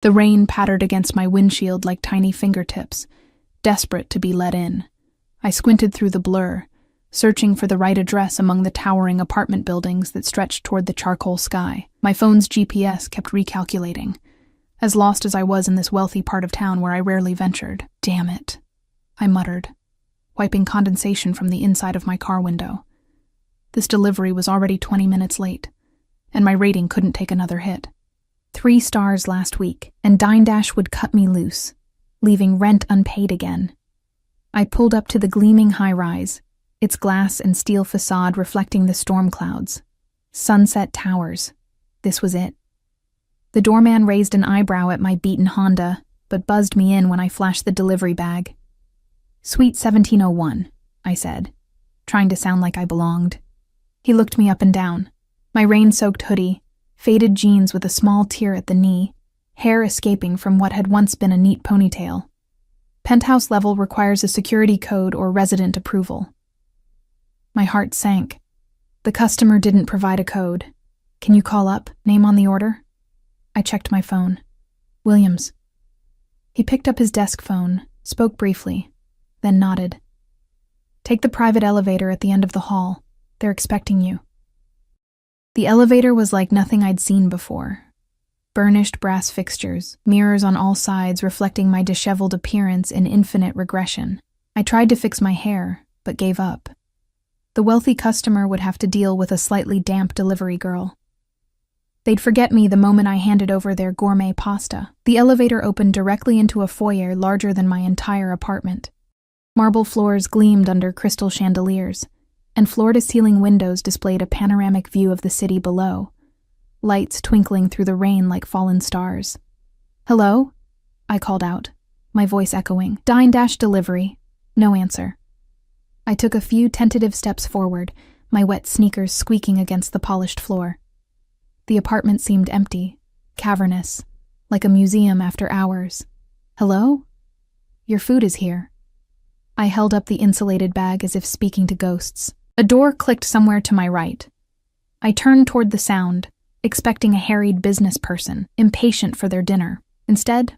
The rain pattered against my windshield like tiny fingertips, desperate to be let in. I squinted through the blur, searching for the right address among the towering apartment buildings that stretched toward the charcoal sky. My phone's GPS kept recalculating, as lost as I was in this wealthy part of town where I rarely ventured. Damn it, I muttered, wiping condensation from the inside of my car window. This delivery was already 20 minutes late, and my rating couldn't take another hit. 3 stars last week, and Dine Dash would cut me loose, leaving rent unpaid again. I pulled up to the gleaming high-rise, its glass and steel facade reflecting the storm clouds. Sunset Towers. This was it. The doorman raised an eyebrow at my beaten Honda, but buzzed me in when I flashed the delivery bag. Suite 1701, I said, trying to sound like I belonged. He looked me up and down. My rain-soaked hoodie, faded jeans with a small tear at the knee, hair escaping from what had once been a neat ponytail. Penthouse level requires a security code or resident approval. My heart sank. The customer didn't provide a code. Can you call up? Name on the order? I checked my phone. Williams. He picked up his desk phone, spoke briefly, then nodded. Take the private elevator at the end of the hall. They're expecting you. The elevator was like nothing I'd seen before. Burnished brass fixtures, mirrors on all sides reflecting my disheveled appearance in infinite regression. I tried to fix my hair, but gave up. The wealthy customer would have to deal with a slightly damp delivery girl. They'd forget me the moment I handed over their gourmet pasta. The elevator opened directly into a foyer larger than my entire apartment. Marble floors gleamed under crystal chandeliers, and floor-to-ceiling windows displayed a panoramic view of the city below, lights twinkling through the rain like fallen stars. Hello? I called out, my voice echoing. Dine Dash delivery. No answer. I took a few tentative steps forward, my wet sneakers squeaking against the polished floor. The apartment seemed empty, cavernous, like a museum after hours. Hello? Your food is here. I held up the insulated bag as if speaking to ghosts. A door clicked somewhere to my right. I turned toward the sound, expecting a harried business person, impatient for their dinner. Instead,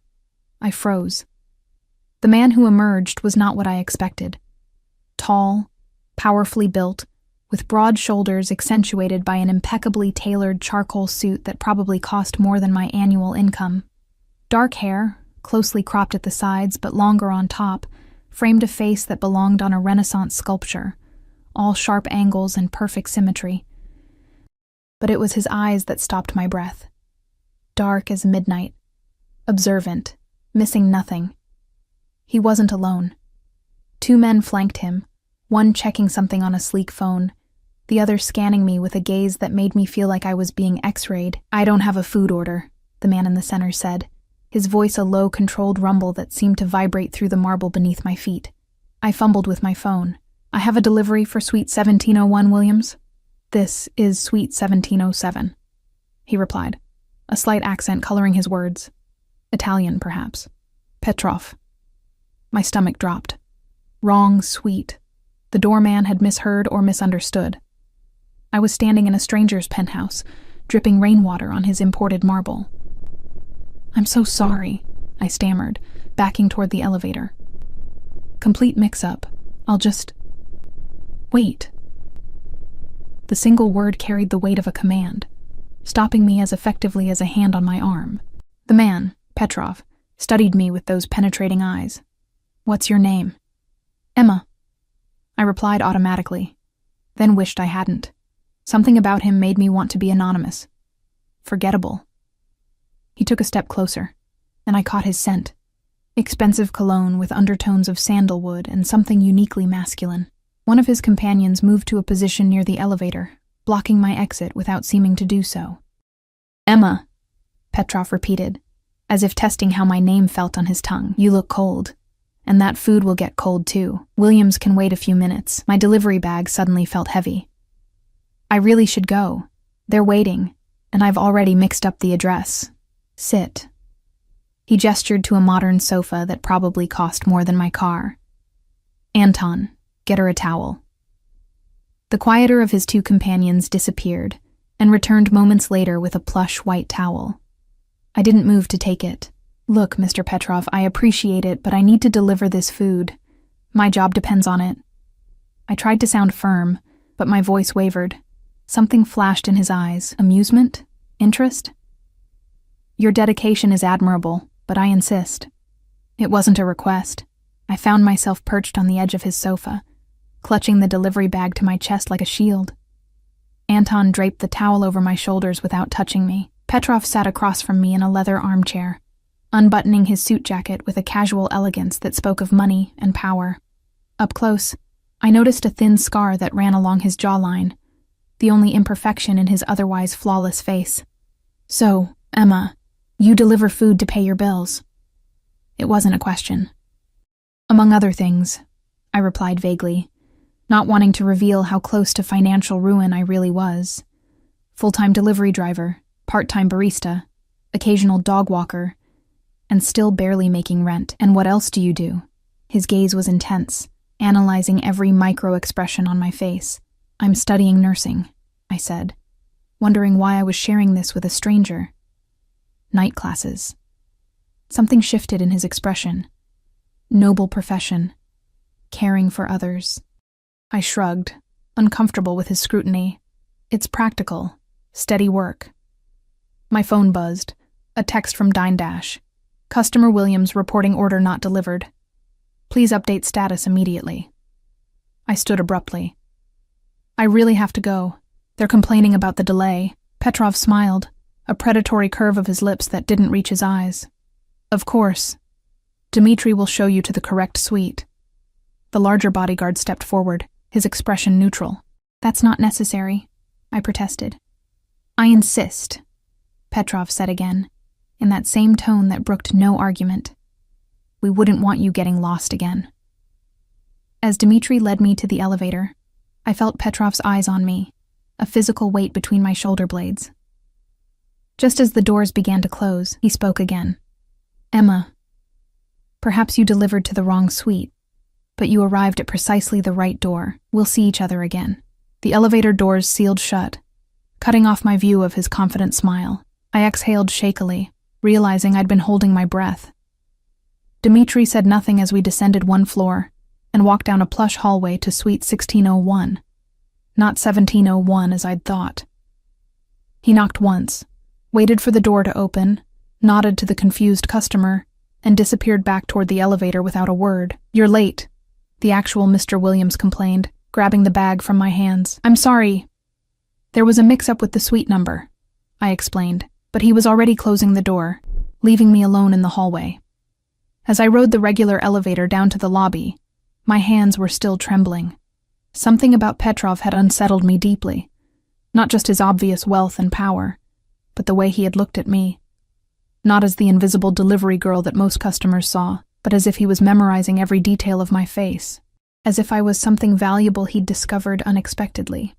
I froze. The man who emerged was not what I expected. Tall, powerfully built, with broad shoulders accentuated by an impeccably tailored charcoal suit that probably cost more than my annual income. Dark hair, closely cropped at the sides but longer on top, framed a face that belonged on a Renaissance sculpture, all sharp angles and perfect symmetry. But it was his eyes that stopped my breath. Dark as midnight, observant, missing nothing. He wasn't alone. 2 men flanked him, one checking something on a sleek phone, the other scanning me with a gaze that made me feel like I was being x-rayed. I don't have a food order, the man in the center said, his voice a low, controlled rumble that seemed to vibrate through the marble beneath my feet. I fumbled with my phone. I have a delivery for Suite 1701, Williams. This is Suite 1707, he replied, a slight accent coloring his words. Italian, perhaps. Petrov. My stomach dropped. Wrong suite. The doorman had misheard or misunderstood. I was standing in a stranger's penthouse, dripping rainwater on his imported marble. I'm so sorry, I stammered, backing toward the elevator. Complete mix-up. I'll just... Wait. The single word carried the weight of a command, stopping me as effectively as a hand on my arm. The man, Petrov, studied me with those penetrating eyes. What's your name? Emma. I replied automatically, then wished I hadn't. Something about him made me want to be anonymous. Forgettable. He took a step closer, and I caught his scent. Expensive cologne with undertones of sandalwood and something uniquely masculine. One of his companions moved to a position near the elevator, blocking my exit without seeming to do so. Emma, Petrov repeated, as if testing how my name felt on his tongue. You look cold. And that food will get cold too. Williams can wait a few minutes. My delivery bag suddenly felt heavy. I really should go. They're waiting, and I've already mixed up the address. Sit. He gestured to a modern sofa that probably cost more than my car. Anton, get her a towel. The quieter of his 2 companions disappeared and returned moments later with a plush white towel. I didn't move to take it. Look, Mr. Petrov, I appreciate it, but I need to deliver this food. My job depends on it. I tried to sound firm, but my voice wavered. Something flashed in his eyes. Amusement? Interest? Your dedication is admirable, but I insist. It wasn't a request. I found myself perched on the edge of his sofa, clutching the delivery bag to my chest like a shield. Anton draped the towel over my shoulders without touching me. Petrov sat across from me in a leather armchair, unbuttoning his suit jacket with a casual elegance that spoke of money and power. Up close, I noticed a thin scar that ran along his jawline, the only imperfection in his otherwise flawless face. So, Emma, you deliver food to pay your bills. It wasn't a question. Among other things, I replied vaguely, not wanting to reveal how close to financial ruin I really was. Full-time delivery driver, part-time barista, occasional dog walker, and still barely making rent. And what else do you do? His gaze was intense, analyzing every micro-expression on my face. I'm studying nursing, I said, wondering why I was sharing this with a stranger. Night classes. Something shifted in his expression. Noble profession. Caring for others. I shrugged, uncomfortable with his scrutiny. It's practical. Steady work. My phone buzzed. A text from Dine Dash. Customer Williams reporting order not delivered. Please update status immediately. I stood abruptly. I really have to go. They're complaining about the delay. Petrov smiled, a predatory curve of his lips that didn't reach his eyes. Of course. Dmitri will show you to the correct suite. The larger bodyguard stepped forward, his expression neutral. That's not necessary, I protested. I insist, Petrov said again, in that same tone that brooked no argument. We wouldn't want you getting lost again. As Dmitri led me to the elevator, I felt Petrov's eyes on me, a physical weight between my shoulder blades. Just as the doors began to close, he spoke again. Emma, perhaps you delivered to the wrong suite, but you arrived at precisely the right door. We'll see each other again. The elevator doors sealed shut, cutting off my view of his confident smile. I exhaled shakily, realizing I'd been holding my breath. Dmitri said nothing as we descended one floor and walked down a plush hallway to suite 1601, not 1701 as I'd thought. He knocked once, waited for the door to open, nodded to the confused customer, and disappeared back toward the elevator without a word. You're late, the actual Mr. Williams complained, grabbing the bag from my hands. I'm sorry. There was a mix-up with the suite number, I explained, but he was already closing the door, leaving me alone in the hallway. As I rode the regular elevator down to the lobby, my hands were still trembling. Something about Petrov had unsettled me deeply, not just his obvious wealth and power, but the way he had looked at me. Not as the invisible delivery girl that most customers saw, but as if he was memorizing every detail of my face, as if I was something valuable he'd discovered unexpectedly.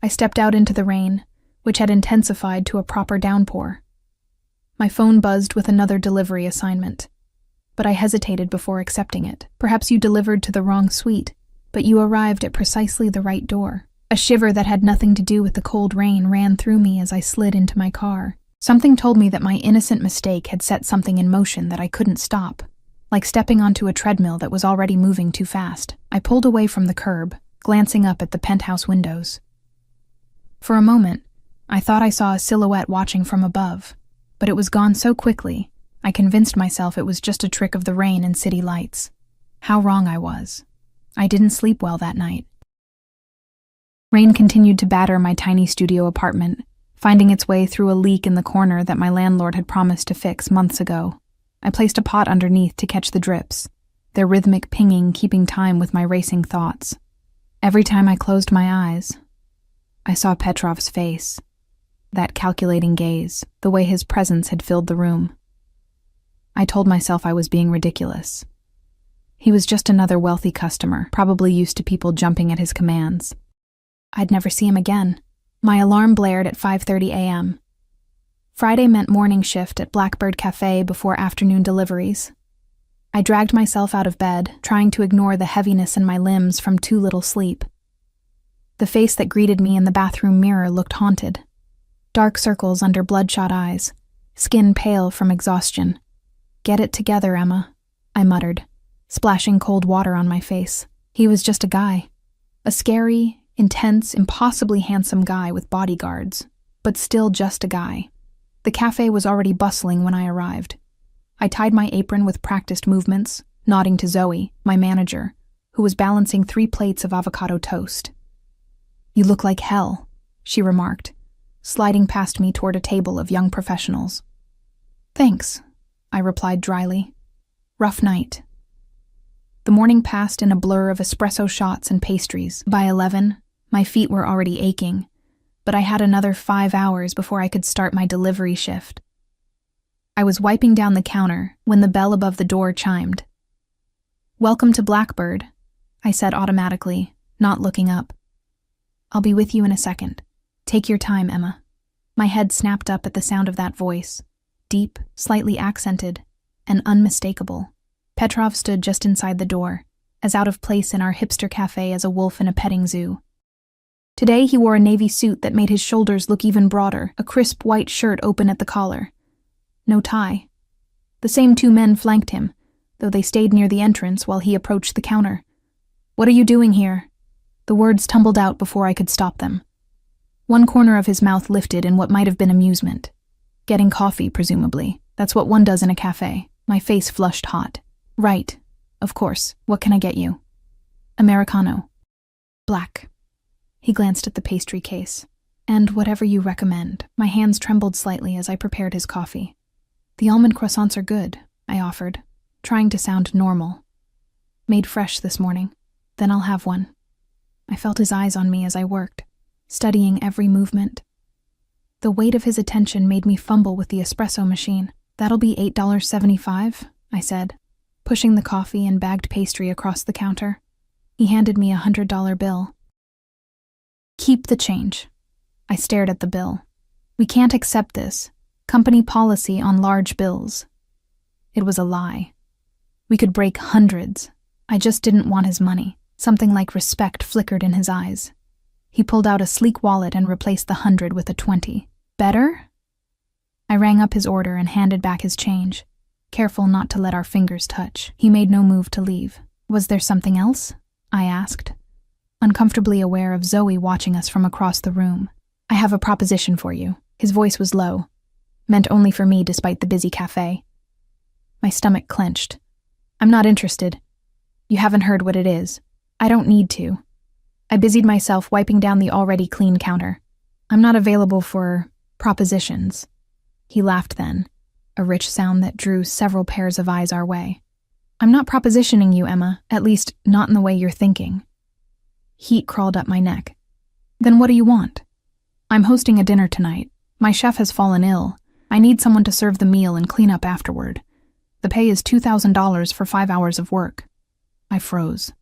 I stepped out into the rain, which had intensified to a proper downpour. My phone buzzed with another delivery assignment, but I hesitated before accepting it. Perhaps you delivered to the wrong suite, but you arrived at precisely the right door. A shiver that had nothing to do with the cold rain ran through me as I slid into my car. Something told me that my innocent mistake had set something in motion that I couldn't stop, like stepping onto a treadmill that was already moving too fast. I pulled away from the curb, glancing up at the penthouse windows. For a moment, I thought I saw a silhouette watching from above, but it was gone so quickly, I convinced myself it was just a trick of the rain and city lights. How wrong I was. I didn't sleep well that night. Rain continued to batter my tiny studio apartment, finding its way through a leak in the corner that my landlord had promised to fix months ago. I placed a pot underneath to catch the drips, their rhythmic pinging keeping time with my racing thoughts. Every time I closed my eyes, I saw Petrov's face, that calculating gaze, the way his presence had filled the room. I told myself I was being ridiculous. He was just another wealthy customer, probably used to people jumping at his commands. I'd never see him again. My alarm blared at 5:30 a.m. Friday meant morning shift at Blackbird Cafe before afternoon deliveries. I dragged myself out of bed, trying to ignore the heaviness in my limbs from too little sleep. The face that greeted me in the bathroom mirror looked haunted. Dark circles under bloodshot eyes, skin pale from exhaustion. "Get it together, Emma," I muttered, splashing cold water on my face. He was just a guy. A scary, intense, impossibly handsome guy with bodyguards, but still just a guy. The cafe was already bustling when I arrived. I tied my apron with practiced movements, nodding to Zoe, my manager, who was balancing 3 plates of avocado toast. "You look like hell," she remarked, sliding past me toward a table of young professionals. "Thanks," I replied dryly. "Rough night." The morning passed in a blur of espresso shots and pastries. By 11, my feet were already aching, but I had another 5 hours before I could start my delivery shift. I was wiping down the counter when the bell above the door chimed. "Welcome to Blackbird," I said automatically, not looking up. "I'll be with you in a second. Take your time, Emma." My head snapped up at the sound of that voice, deep, slightly accented, and unmistakable. Petrov stood just inside the door, as out of place in our hipster cafe as a wolf in a petting zoo. Today he wore a navy suit that made his shoulders look even broader, a crisp white shirt open at the collar. No tie. The same 2 men flanked him, though they stayed near the entrance while he approached the counter. "What are you doing here?" The words tumbled out before I could stop them. One corner of his mouth lifted in what might have been amusement. "Getting coffee, presumably. That's what one does in a cafe." My face flushed hot. "Right. Of course. What can I get you?" "Americano." "Black." He glanced at the pastry case. "And whatever you recommend." My hands trembled slightly as I prepared his coffee. "The almond croissants are good," I offered, trying to sound normal. "Made fresh this morning. Then I'll have one." I felt his eyes on me as I worked, studying every movement. The weight of his attention made me fumble with the espresso machine. "That'll be $8.75, I said, pushing the coffee and bagged pastry across the counter. He handed me a $100 bill. "Keep the change." I stared at the bill. "We can't accept this. Company policy on large bills." It was a lie. We could break hundreds. I just didn't want his money. Something like respect flickered in his eyes. He pulled out a sleek wallet and replaced the 100 with a 20. "Better?" I rang up his order and handed back his change, careful not to let our fingers touch. He made no move to leave. "Was there something else?" I asked, uncomfortably aware of Zoe watching us from across the room. "I have a proposition for you." His voice was low, meant only for me despite the busy cafe. My stomach clenched. "I'm not interested. You haven't heard what it is. I don't need to." I busied myself wiping down the already clean counter. "I'm not available for propositions." He laughed then, a rich sound that drew several pairs of eyes our way. "I'm not propositioning you, Emma, at least not in the way you're thinking." Heat crawled up my neck. "Then what do you want?" "I'm hosting a dinner tonight. My chef has fallen ill. I need someone to serve the meal and clean up afterward. The pay is $2,000 for 5 hours of work." I froze.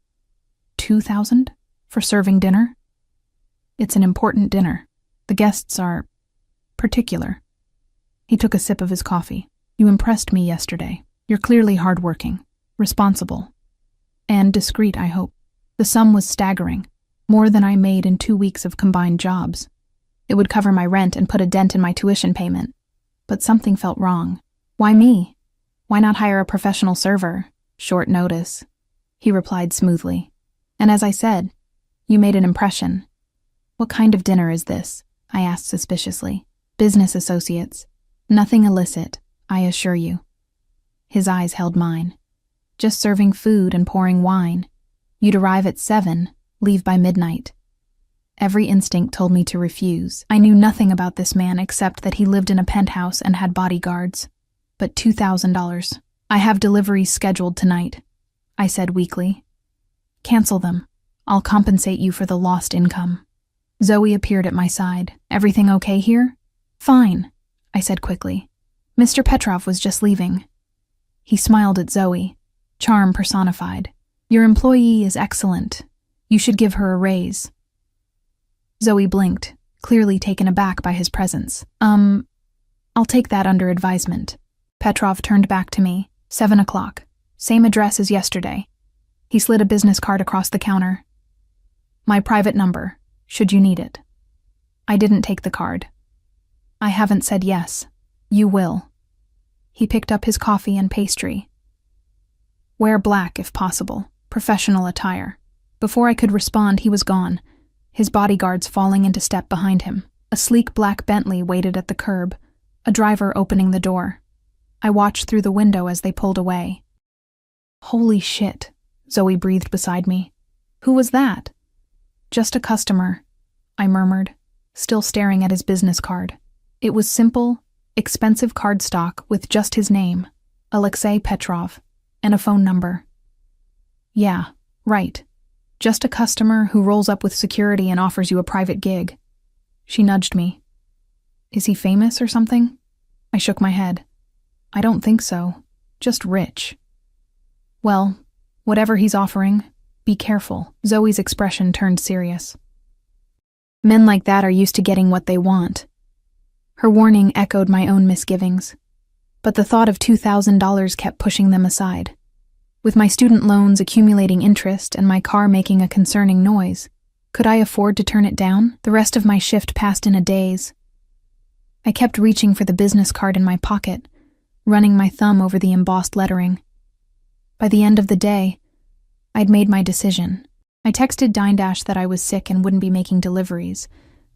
$2,000 for serving dinner? "It's an important dinner. The guests are particular." He took a sip of his coffee. "You impressed me yesterday. You're clearly hardworking, responsible, and discreet, I hope." The sum was staggering, more than I made in 2 weeks of combined jobs. It would cover my rent and put a dent in my tuition payment. But something felt wrong. "Why me? Why not hire a professional server? Short notice." He replied smoothly. "And as I said, you made an impression." "What kind of dinner is this?" I asked suspiciously. "Business associates. Nothing illicit, I assure you." His eyes held mine. "Just serving food and pouring wine. You'd arrive at 7, leave by midnight." Every instinct told me to refuse. I knew nothing about this man except that he lived in a penthouse and had bodyguards. But $2,000. "I have deliveries scheduled tonight," I said weakly. "Cancel them. I'll compensate you for the lost income." Zoe appeared at my side. "Everything okay here?" "Fine," I said quickly. "Mr. Petrov was just leaving." He smiled at Zoe, charm personified. "Your employee is excellent. You should give her a raise." Zoe blinked, clearly taken aback by his presence. I'll take that under advisement." Petrov turned back to me. 7 o'clock. Same address as yesterday. He slid a business card across the counter. "My private number, should you need it." I didn't take the card. "I haven't said yes." You will. He picked up his coffee and pastry. Wear black if possible, professional attire. Before I could respond, he was gone, his bodyguards falling into step behind him. A sleek black Bentley waited at the curb, a driver opening the door. I watched through the window as they pulled away. Holy shit, Zoe breathed beside me. Who was that? Just a customer, I murmured, still staring at his business card. It was simple, expensive cardstock with just his name, Alexei Petrov, and a phone number. Yeah, right. Just a customer who rolls up with security and offers you a private gig. She nudged me. Is he famous or something? I shook my head. I don't think so. Just rich. Well, whatever he's offering, be careful. Zoe's expression turned serious. Men like that are used to getting what they want. Her warning echoed my own misgivings, but the thought of $2,000 kept pushing them aside. With my student loans accumulating interest and my car making a concerning noise, could I afford to turn it down? The rest of my shift passed in a daze. I kept reaching for the business card in my pocket, running my thumb over the embossed lettering. By the end of the day, I'd made my decision. I texted Dindash that I was sick and wouldn't be making deliveries,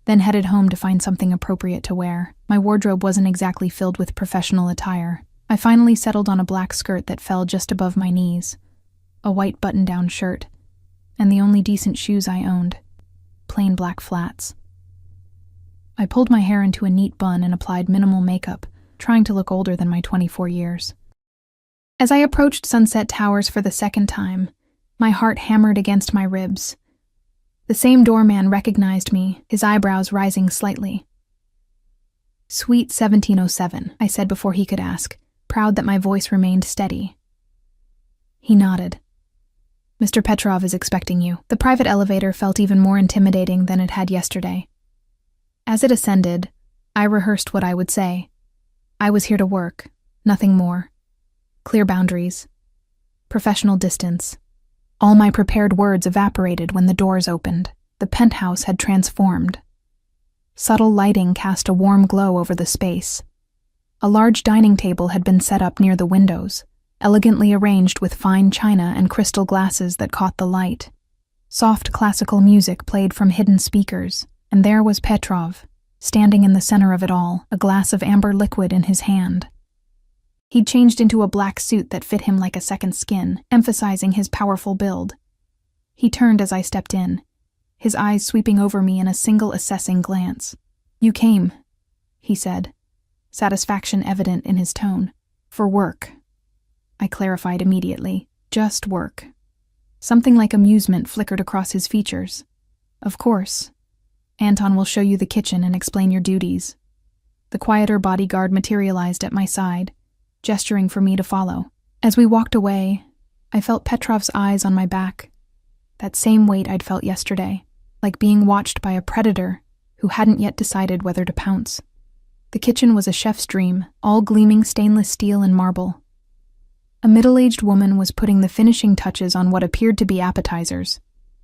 then headed home to find something appropriate to wear. My wardrobe wasn't exactly filled with professional attire. I finally settled on a black skirt that fell just above my knees, a white button-down shirt, and the only decent shoes I owned, plain black flats. I pulled my hair into a neat bun and applied minimal makeup, trying to look older than my 24 years. As I approached Sunset Towers for the second time, my heart hammered against my ribs. The same doorman recognized me, his eyebrows rising slightly. Suite 1707, I said before he could ask, proud that my voice remained steady. He nodded. Mr. Petrov is expecting you. The private elevator felt even more intimidating than it had yesterday. As it ascended, I rehearsed what I would say. I was here to work, nothing more. Clear boundaries. Professional distance. All my prepared words evaporated when the doors opened. The penthouse had transformed. Subtle lighting cast a warm glow over the space. A large dining table had been set up near the windows, elegantly arranged with fine china and crystal glasses that caught the light. Soft classical music played from hidden speakers, and there was Petrov, standing in the center of it all, a glass of amber liquid in his hand. He'd changed into a black suit that fit him like a second skin, emphasizing his powerful build. He turned as I stepped in, his eyes sweeping over me in a single assessing glance. You came, he said, satisfaction evident in his tone. For work. I clarified immediately. Just work. Something like amusement flickered across his features. Of course. Anton will show you the kitchen and explain your duties. The quieter bodyguard materialized at my side, gesturing for me to follow. As we walked away, I felt Petrov's eyes on my back. That same weight I'd felt yesterday, like being watched by a predator who hadn't yet decided whether to pounce. The kitchen was a chef's dream, all gleaming stainless steel and marble. A middle-aged woman was putting the finishing touches on what appeared to be appetizers.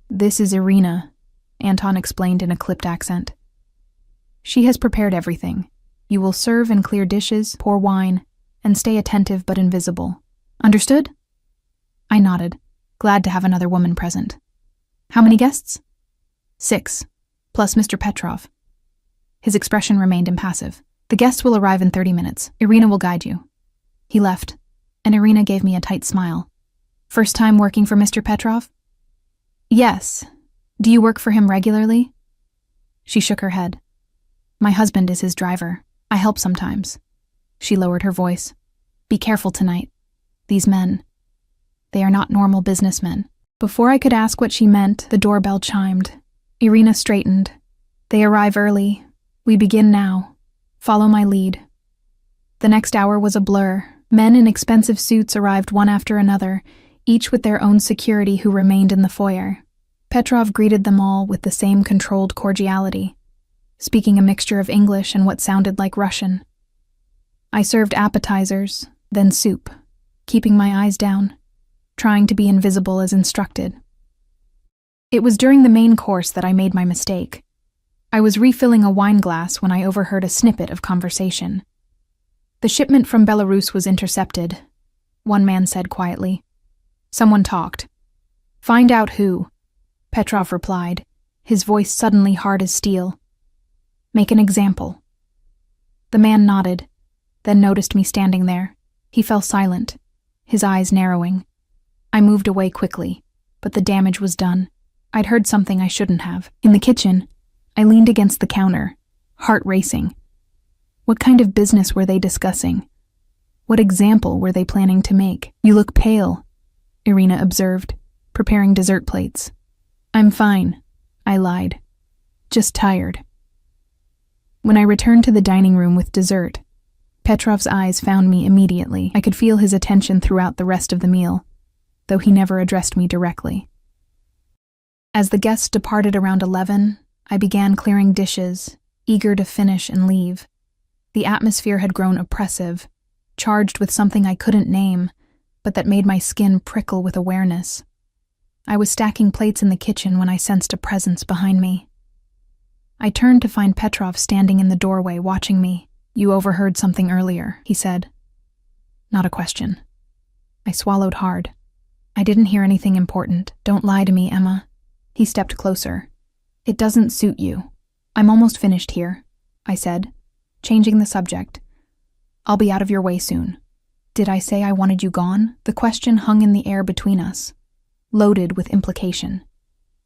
This is Irina, Anton explained in a clipped accent. She has prepared everything. You will serve and clear dishes, pour wine, and stay attentive but invisible. Understood? I nodded, glad to have another woman present. How many guests? 6, plus Mr. Petrov. His expression remained impassive. The guests will arrive in 30 minutes. Irina will guide you. He left, and Irina gave me a tight smile. First time working for Mr. Petrov? Yes. Do you work for him regularly? She shook her head. My husband is his driver. I help sometimes. She lowered her voice. Be careful tonight. These men. They are not normal businessmen. Before I could ask what she meant, the doorbell chimed. Irina straightened. They arrive early. We begin now. Follow my lead. The next hour was a blur. Men in expensive suits arrived one after another, each with their own security who remained in the foyer. Petrov greeted them all with the same controlled cordiality, speaking a mixture of English and what sounded like Russian. I served appetizers, then soup, keeping my eyes down, trying to be invisible as instructed. It was during the main course that I made my mistake. I was refilling a wine glass when I overheard a snippet of conversation. The shipment from Belarus was intercepted, one man said quietly. Someone talked. Find out who, Petrov replied, his voice suddenly hard as steel. Make an example. The man nodded, then noticed me standing there. He fell silent, his eyes narrowing. I moved away quickly, but the damage was done. I'd heard something I shouldn't have. In the kitchen, I leaned against the counter, heart racing. What kind of business were they discussing? What example were they planning to make? You look pale, Irina observed, preparing dessert plates. I'm fine, I lied. Just tired. When I returned to the dining room with dessert, Petrov's eyes found me immediately. I could feel his attention throughout the rest of the meal, though he never addressed me directly. As the guests departed around 11, I began clearing dishes, eager to finish and leave. The atmosphere had grown oppressive, charged with something I couldn't name, but that made my skin prickle with awareness. I was stacking plates in the kitchen when I sensed a presence behind me. I turned to find Petrov standing in the doorway watching me. You overheard something earlier, he said. Not a question. I swallowed hard. I didn't hear anything important. Don't lie to me, Emma. He stepped closer. It doesn't suit you. I'm almost finished here, I said, changing the subject. I'll be out of your way soon. Did I say I wanted you gone? The question hung in the air between us, loaded with implication.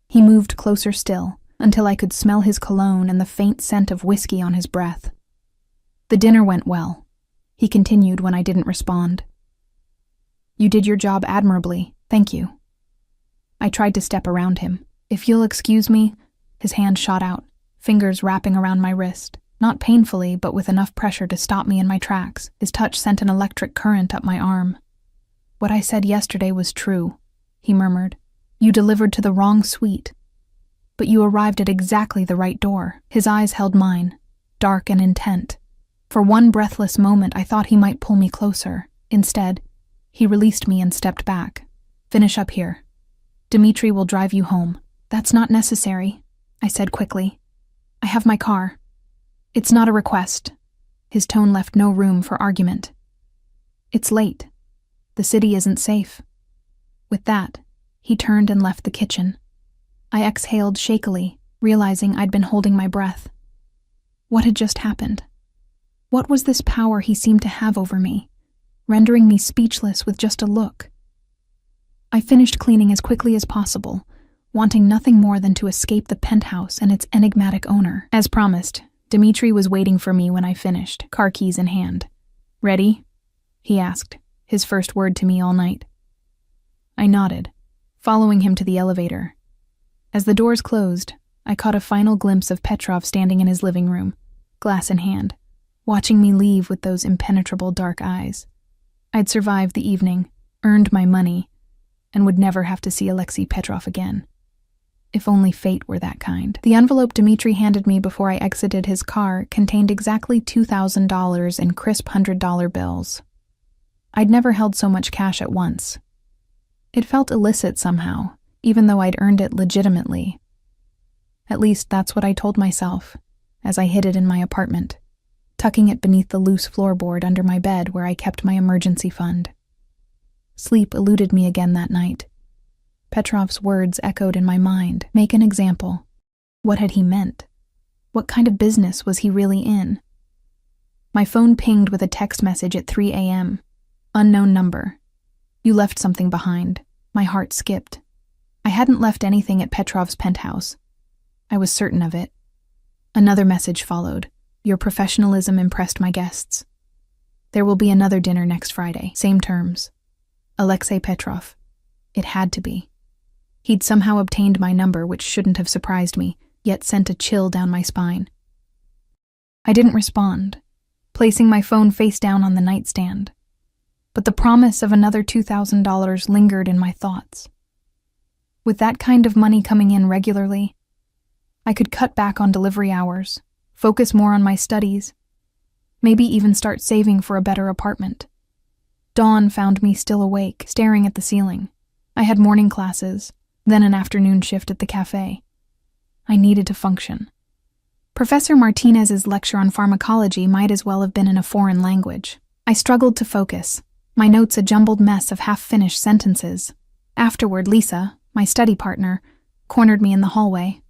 He moved closer still, until I could smell his cologne and the faint scent of whiskey on his breath. The dinner went well, he continued when I didn't respond. You did your job admirably, thank you. I tried to step around him. If you'll excuse me, his hand shot out, fingers wrapping around my wrist, not painfully but with enough pressure to stop me in my tracks. His touch sent an electric current up my arm. What I said yesterday was true, he murmured. You delivered to the wrong suite, but you arrived at exactly the right door. His eyes held mine, dark and intent. For one breathless moment, I thought he might pull me closer. Instead, he released me and stepped back. Finish up here. Dmitri will drive you home. That's not necessary, I said quickly. I have my car. It's not a request. His tone left no room for argument. It's late. The city isn't safe. With that, he turned and left the kitchen. I exhaled shakily, realizing I'd been holding my breath. What had just happened? What was this power he seemed to have over me, rendering me speechless with just a look? I finished cleaning as quickly as possible, wanting nothing more than to escape the penthouse and its enigmatic owner. As promised, Dmitri was waiting for me when I finished, car keys in hand. Ready? He asked, his first word to me all night. I nodded, following him to the elevator. As the doors closed, I caught a final glimpse of Petrov standing in his living room, glass in hand, watching me leave with those impenetrable dark eyes. I'd survived the evening, earned my money, and would never have to see Alexei Petrov again. If only fate were that kind. The envelope Dmitri handed me before I exited his car contained exactly $2,000 in crisp $100 bills. I'd never held so much cash at once. It felt illicit somehow, even though I'd earned it legitimately. At least that's what I told myself, as I hid it in my apartment, tucking it beneath the loose floorboard under my bed where I kept my emergency fund. Sleep eluded me again that night. Petrov's words echoed in my mind. Make an example. What had he meant? What kind of business was he really in? My phone pinged with a text message at 3 a.m. Unknown number. You left something behind. My heart skipped. I hadn't left anything at Petrov's penthouse. I was certain of it. Another message followed. Your professionalism impressed my guests. There will be another dinner next Friday. Same terms. Alexei Petrov. It had to be. He'd somehow obtained my number, which shouldn't have surprised me, yet sent a chill down my spine. I didn't respond, placing my phone face down on the nightstand. But the promise of another $2,000 lingered in my thoughts. With that kind of money coming in regularly, I could cut back on delivery hours, focus more on my studies, maybe even start saving for a better apartment. Dawn found me still awake, staring at the ceiling. I had morning classes, then an afternoon shift at the cafe. I needed to function. Professor Martinez's lecture on pharmacology might as well have been in a foreign language. I struggled to focus, my notes a jumbled mess of half-finished sentences. Afterward, Lisa, my study partner, cornered me in the hallway.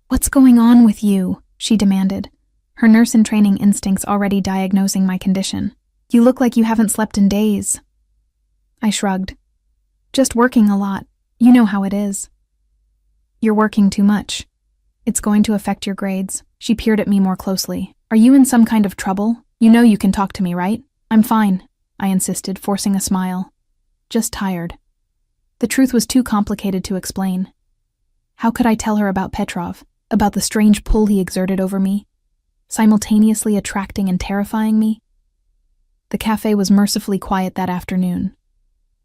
"What's going on with you?" she demanded, her nurse-in-training instincts already diagnosing my condition. "You look like you haven't slept in days." I shrugged. "Just working a lot. You know how it is." "You're working too much. It's going to affect your grades." She peered at me more closely. "Are you in some kind of trouble? You know you can talk to me, right?" "I'm fine," I insisted, forcing a smile. "Just tired." The truth was too complicated to explain. How could I tell her about Petrov, about the strange pull he exerted over me, simultaneously attracting and terrifying me? The cafe was mercifully quiet that afternoon.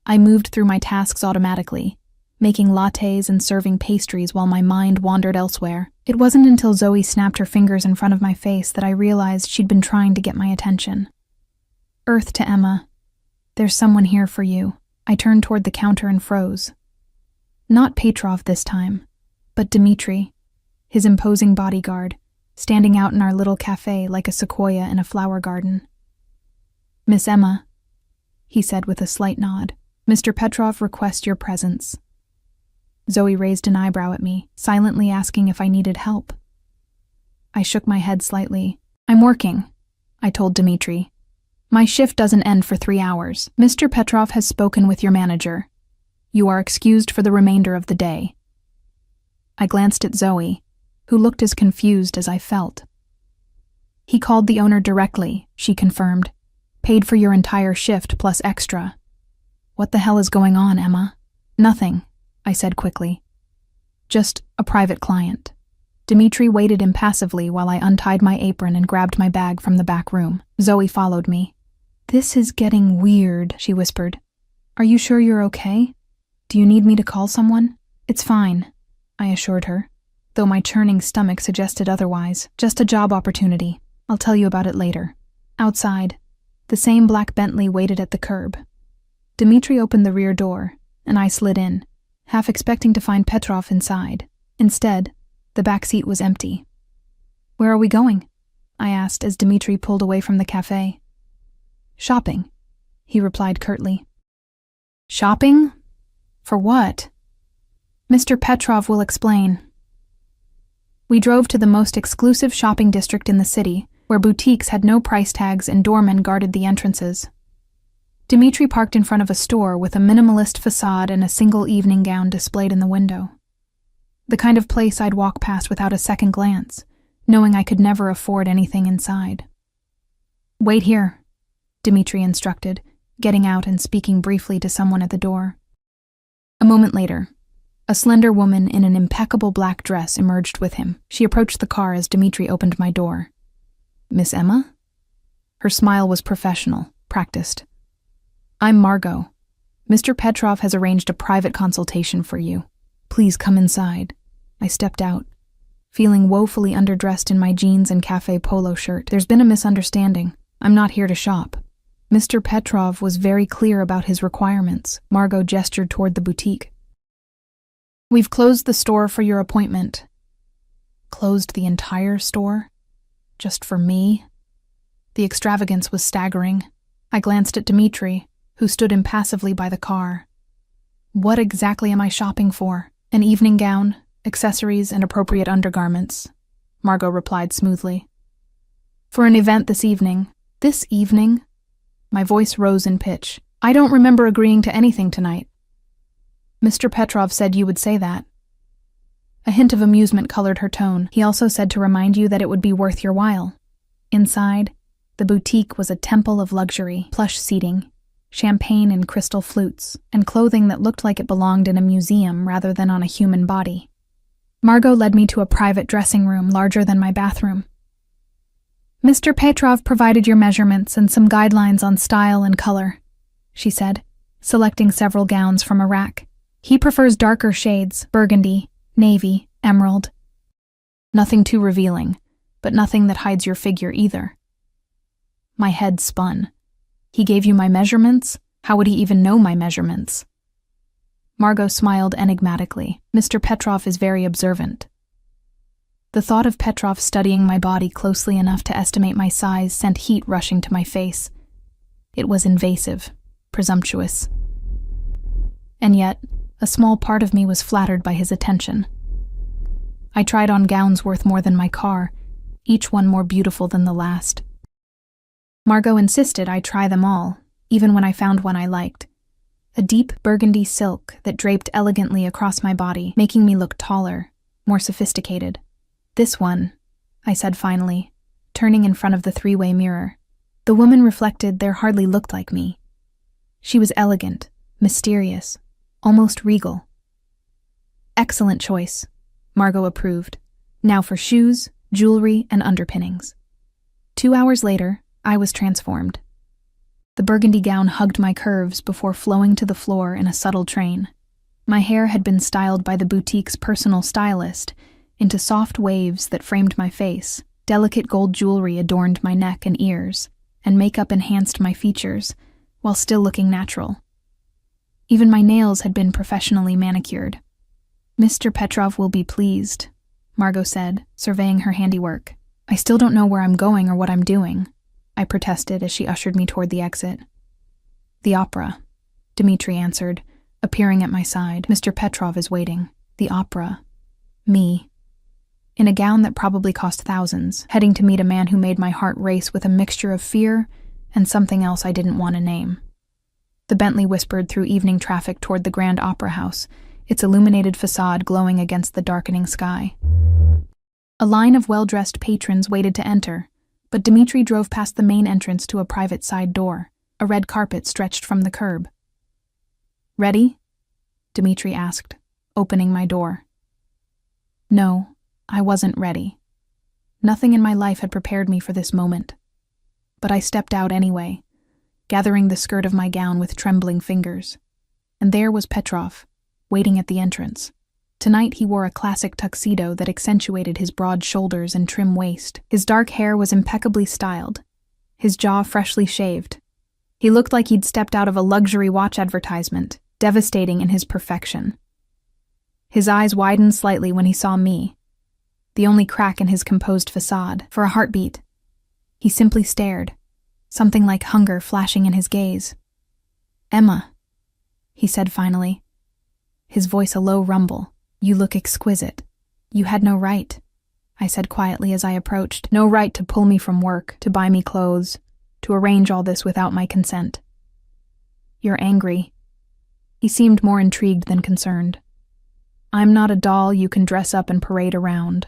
I moved through my tasks automatically, making lattes and serving pastries while my mind wandered elsewhere. It wasn't until Zoe snapped her fingers in front of my face that I realized she'd been trying to get my attention. "Earth to Emma. There's someone here for you." I turned toward the counter and froze. Not Petrov this time, but Dmitri, his imposing bodyguard, standing out in our little cafe like a sequoia in a flower garden. "Miss Emma," he said with a slight nod, "Mr. Petrov requests your presence." Zoe raised an eyebrow at me, silently asking if I needed help. I shook my head slightly. "I'm working," I told Dmitri. "My shift doesn't end for 3 hours. Mr. Petrov has spoken with your manager. You are excused for the remainder of the day." I glanced at Zoe, who looked as confused as I felt. "He called the owner directly," she confirmed. "Paid for your entire shift plus extra." "What the hell is going on, Emma?" "Nothing," I said quickly. "Just a private client." Dmitri waited impassively while I untied my apron and grabbed my bag from the back room. Zoe followed me. "This is getting weird," she whispered. "Are you sure you're okay? Do you need me to call someone?" "It's fine," I assured her, though my churning stomach suggested otherwise. "Just a job opportunity. I'll tell you about it later." Outside, the same black Bentley waited at the curb. Dmitri opened the rear door, and I slid in, half expecting to find Petrov inside. Instead, the back seat was empty. "Where are we going?" I asked as Dmitri pulled away from the cafe. "Shopping," he replied curtly. "Shopping? For what?" "Mr. Petrov will explain." We drove to the most exclusive shopping district in the city, where boutiques had no price tags and doormen guarded the entrances. Dmitri parked in front of a store with a minimalist facade and a single evening gown displayed in the window. The kind of place I'd walk past without a second glance, knowing I could never afford anything inside. "Wait here," Dmitri instructed, getting out and speaking briefly to someone at the door. A moment later, a slender woman in an impeccable black dress emerged with him. She approached the car as Dmitri opened my door. "Miss Emma?" Her smile was professional, practiced. "I'm Margot. Mr. Petrov has arranged a private consultation for you. Please come inside." I stepped out, feeling woefully underdressed in my jeans and cafe polo shirt. "There's been a misunderstanding. I'm not here to shop." Mr. Petrov was very clear about his requirements. Margot gestured toward the boutique. "We've closed the store for your appointment." Closed the entire store? Just for me? The extravagance was staggering. I glanced at Dmitri, who stood impassively by the car. "What exactly am I shopping for? An evening gown, accessories, and appropriate undergarments," Margot replied smoothly. "For an event this evening." "This evening?" My voice rose in pitch. "I don't remember agreeing to anything tonight." "Mr. Petrov said you would say that." A hint of amusement colored her tone. "He also said to remind you that it would be worth your while." Inside, the boutique was a temple of luxury, plush seating, champagne and crystal flutes, and clothing that looked like it belonged in a museum rather than on a human body. Margot led me to a private dressing room larger than my bathroom. "Mr. Petrov provided your measurements and some guidelines on style and color," she said, selecting several gowns from a rack. "He prefers darker shades, burgundy, navy, emerald. Nothing too revealing, but nothing that hides your figure either." My head spun. "He gave you my measurements? How would he even know my measurements?" Margot smiled enigmatically. "Mr. Petrov is very observant." The thought of Petrov studying my body closely enough to estimate my size sent heat rushing to my face. It was invasive, presumptuous. And yet, a small part of me was flattered by his attention. I tried on gowns worth more than my car, each one more beautiful than the last. Margot insisted I try them all, even when I found one I liked. A deep burgundy silk that draped elegantly across my body, making me look taller, more sophisticated. "This one," I said finally, turning in front of the three-way mirror. The woman reflected there hardly looked like me. She was elegant, mysterious, almost regal. "Excellent choice," Margot approved. "Now for shoes, jewelry, and underpinnings." 2 hours later, I was transformed. The burgundy gown hugged my curves before flowing to the floor in a subtle train. My hair had been styled by the boutique's personal stylist into soft waves that framed my face. Delicate gold jewelry adorned my neck and ears, and makeup enhanced my features, while still looking natural. Even my nails had been professionally manicured. "Mr. Petrov will be pleased," Margot said, surveying her handiwork. "I still don't know where I'm going or what I'm doing," I protested as she ushered me toward the exit. "The opera," Dmitri answered, appearing at my side. "Mr. Petrov is waiting." The opera. Me. In a gown that probably cost thousands, heading to meet a man who made my heart race with a mixture of fear and something else I didn't want to name. The Bentley whispered through evening traffic toward the Grand Opera House, its illuminated facade glowing against the darkening sky. A line of well-dressed patrons waited to enter, but Dmitri drove past the main entrance to a private side door. A red carpet stretched from the curb. "Ready?" Dmitri asked, opening my door. No, I wasn't ready. Nothing in my life had prepared me for this moment. But I stepped out anyway, gathering the skirt of my gown with trembling fingers. And there was Petrov, waiting at the entrance. Tonight he wore a classic tuxedo that accentuated his broad shoulders and trim waist. His dark hair was impeccably styled, his jaw freshly shaved. He looked like he'd stepped out of a luxury watch advertisement, devastating in his perfection. His eyes widened slightly when he saw me, the only crack in his composed facade. For a heartbeat, he simply stared, something like hunger flashing in his gaze. "Emma," he said finally, his voice a low rumble. "You look exquisite." "You had no right," I said quietly as I approached. "No right to pull me from work, to buy me clothes, to arrange all this without my consent." "You're angry." He seemed more intrigued than concerned. "I'm not a doll you can dress up and parade around."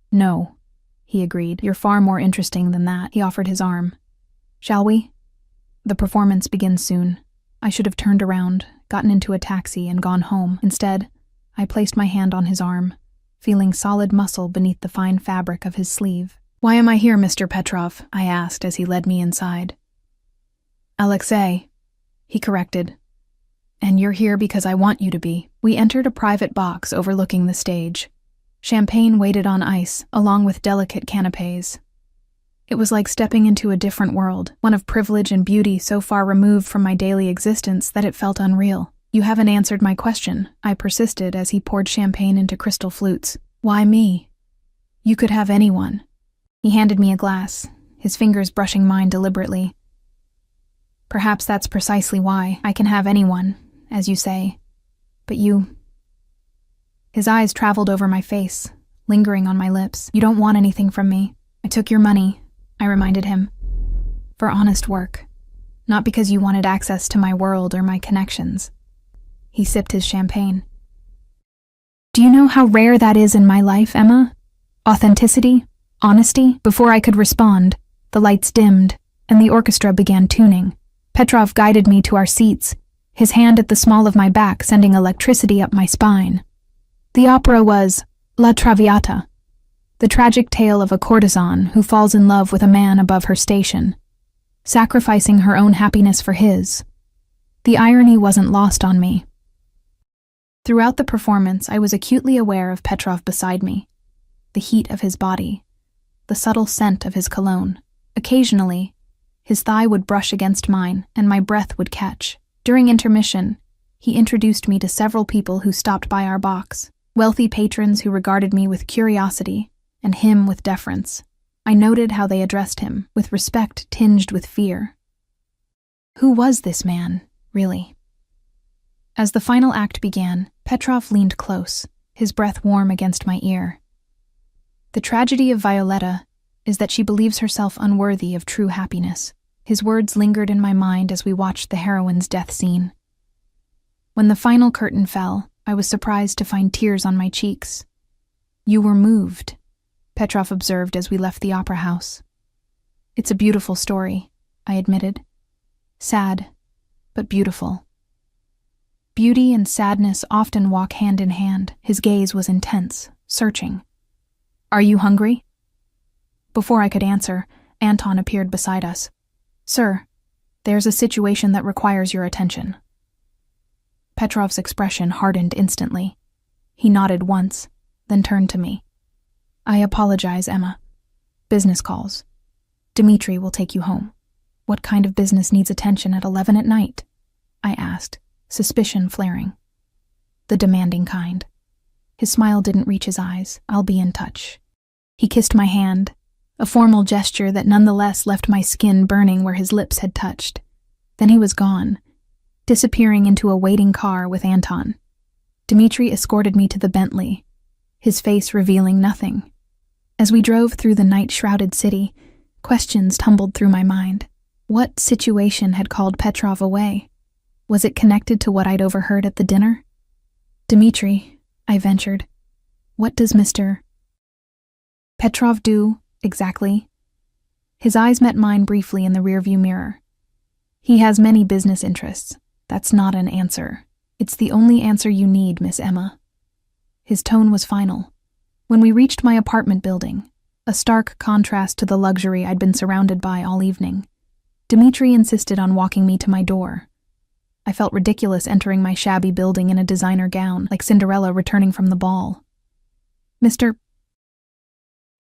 "No," he agreed. "You're far more interesting than that." He offered his arm. "Shall we? The performance begins soon." I should have turned around, gotten into a taxi, and gone home. Instead, I placed my hand on his arm, feeling solid muscle beneath the fine fabric of his sleeve. "Why am I here, Mr. Petrov?" I asked as he led me inside. "Alexei," he corrected. "And you're here because I want you to be." We entered a private box overlooking the stage. Champagne waited on ice, along with delicate canapes. It was like stepping into a different world, one of privilege and beauty so far removed from my daily existence that it felt unreal. "You haven't answered my question," I persisted as he poured champagne into crystal flutes. "Why me? You could have anyone." He handed me a glass, his fingers brushing mine deliberately. "Perhaps that's precisely why. I can have anyone, as you say. But you..." His eyes traveled over my face, lingering on my lips. "You don't want anything from me. I took your money," I reminded him. "For honest work. Not because you wanted access to my world or my connections." He sipped his champagne. "Do you know how rare that is in my life, Emma? Authenticity, honesty." Before I could respond, the lights dimmed, and the orchestra began tuning. Petrov guided me to our seats, his hand at the small of my back sending electricity up my spine. The opera was La Traviata, the tragic tale of a courtesan who falls in love with a man above her station, sacrificing her own happiness for his. The irony wasn't lost on me. Throughout the performance, I was acutely aware of Petrov beside me, the heat of his body, the subtle scent of his cologne. Occasionally, his thigh would brush against mine, and my breath would catch. During intermission, he introduced me to several people who stopped by our box, wealthy patrons who regarded me with curiosity, and him with deference. I noted how they addressed him, with respect tinged with fear. Who was this man, really? As the final act began, Petrov leaned close, his breath warm against my ear. The tragedy of Violetta is that she believes herself unworthy of true happiness. His words lingered in my mind as we watched the heroine's death scene. When the final curtain fell, I was surprised to find tears on my cheeks. "You were moved," Petrov observed as we left the opera house. "It's a beautiful story," I admitted. "Sad, but beautiful." Beauty and sadness often walk hand in hand. His gaze was intense, searching. "Are you hungry?" Before I could answer, Anton appeared beside us. "Sir, there's a situation that requires your attention." Petrov's expression hardened instantly. He nodded once, then turned to me. "I apologize, Emma. Business calls. Dmitri will take you home." "What kind of business needs attention at 11 at night?" I asked, suspicion flaring. "The demanding kind." His smile didn't reach his eyes. "I'll be in touch." He kissed my hand, a formal gesture that nonetheless left my skin burning where his lips had touched. Then he was gone, disappearing into a waiting car with Anton. Dmitri escorted me to the Bentley, his face revealing nothing. As we drove through the night-shrouded city, questions tumbled through my mind. What situation had called Petrov away? Was it connected to what I'd overheard at the dinner? "Dmitri," I ventured, "what does Mr. Petrov do, exactly?" His eyes met mine briefly in the rearview mirror. "He has many business interests. That's not an answer. It's the only answer you need, Miss Emma." His tone was final. When we reached my apartment building, a stark contrast to the luxury I'd been surrounded by all evening, Dmitri insisted on walking me to my door. I felt ridiculous entering my shabby building in a designer gown, like Cinderella returning from the ball. "Mr.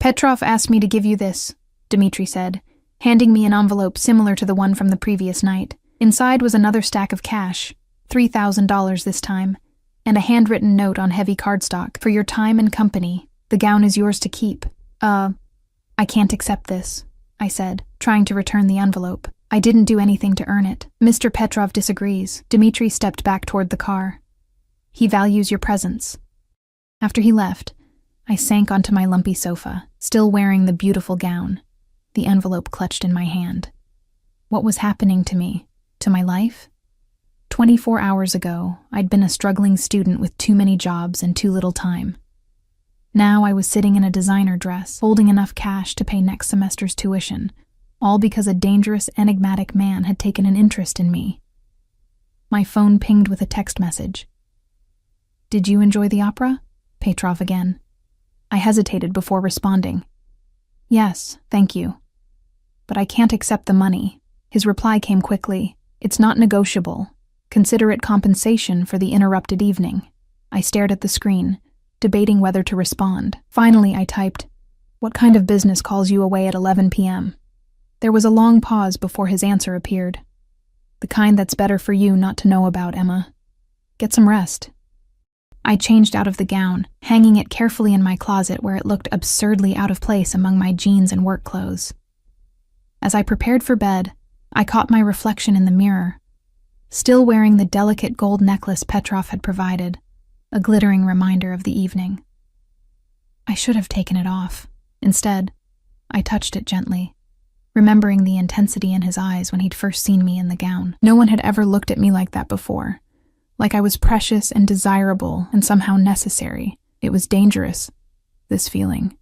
Petrov asked me to give you this," Dmitri said, handing me an envelope similar to the one from the previous night. Inside was another stack of cash, $3,000 this time, and a handwritten note on heavy cardstock. "For your time and company, the gown is yours to keep." I can't accept this," I said, trying to return the envelope. "I didn't do anything to earn it." "Mr. Petrov disagrees." Dmitri stepped back toward the car. "He values your presence." After he left, I sank onto my lumpy sofa, still wearing the beautiful gown, the envelope clutched in my hand. What was happening to me? To my life? 24 hours ago, I'd been a struggling student with too many jobs and too little time. Now I was sitting in a designer dress, holding enough cash to pay next semester's tuition, all because a dangerous, enigmatic man had taken an interest in me. My phone pinged with a text message. "Did you enjoy the opera?" Petrov again. I hesitated before responding. "Yes, thank you. But I can't accept the money." His reply came quickly. "It's not negotiable. Consider it compensation for the interrupted evening." I stared at the screen, debating whether to respond. Finally, I typed, "What kind of business calls you away at 11 p.m.? There was a long pause before his answer appeared. "The kind that's better for you not to know about, Emma. Get some rest." I changed out of the gown, hanging it carefully in my closet where it looked absurdly out of place among my jeans and work clothes. As I prepared for bed, I caught my reflection in the mirror, still wearing the delicate gold necklace Petrov had provided, a glittering reminder of the evening. I should have taken it off. Instead, I touched it gently, remembering the intensity in his eyes when he'd first seen me in the gown. No one had ever looked at me like that before, like I was precious and desirable and somehow necessary. It was dangerous, this feeling.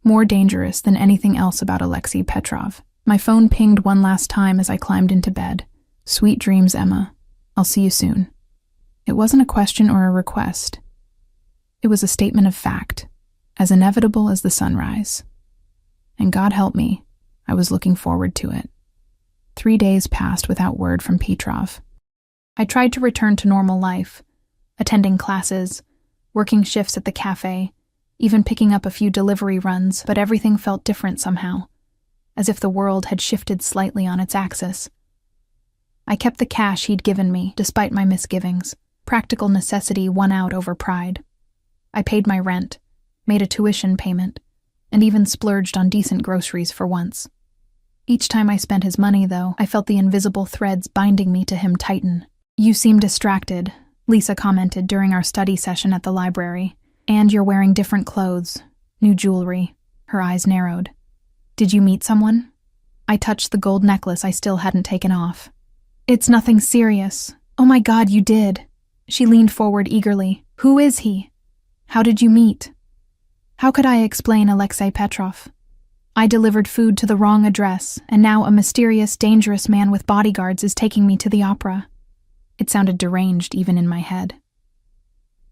More dangerous than anything else about Alexei Petrov. My phone pinged one last time as I climbed into bed. "Sweet dreams, Emma. I'll see you soon." It wasn't a question or a request. It was a statement of fact, as inevitable as the sunrise. And God help me, I was looking forward to it. 3 days passed without word from Petrov. I tried to return to normal life, attending classes, working shifts at the cafe, even picking up a few delivery runs, but everything felt different somehow, as if the world had shifted slightly on its axis. I kept the cash he'd given me, despite my misgivings. Practical necessity won out over pride. I paid my rent, made a tuition payment, and even splurged on decent groceries for once. Each time I spent his money, though, I felt the invisible threads binding me to him tighten. "You seem distracted," Lisa commented during our study session at the library. "And you're wearing different clothes, new jewelry." Her eyes narrowed. "Did you meet someone?" I touched the gold necklace I still hadn't taken off. "It's nothing serious." "Oh my God, you did." She leaned forward eagerly. "Who is he? How did you meet?" How could I explain Alexei Petrov? I delivered food to the wrong address, and now a mysterious, dangerous man with bodyguards is taking me to the opera. It sounded deranged even in my head.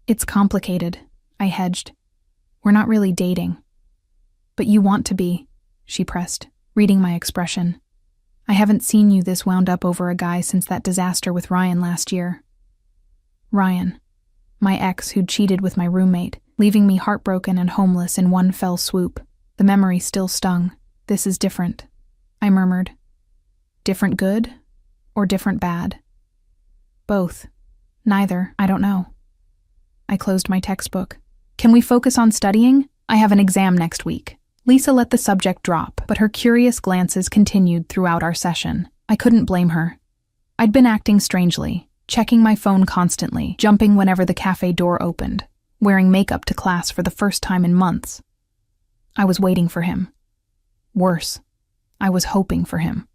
"It's complicated," I hedged. "We're not really dating." "But you want to be," she pressed, reading my expression. "I haven't seen you this wound up over a guy since that disaster with Ryan last year." Ryan, my ex who'd cheated with my roommate, leaving me heartbroken and homeless in one fell swoop. The memory still stung. "This is different," I murmured. "Different good or different bad?" "Both. Neither, I don't know." I closed my textbook. "Can we focus on studying? I have an exam next week." Lisa let the subject drop, but her curious glances continued throughout our session. I couldn't blame her. I'd been acting strangely, checking my phone constantly, jumping whenever the cafe door opened, wearing makeup to class for the first time in months. I was waiting for him. Worse, I was hoping for him.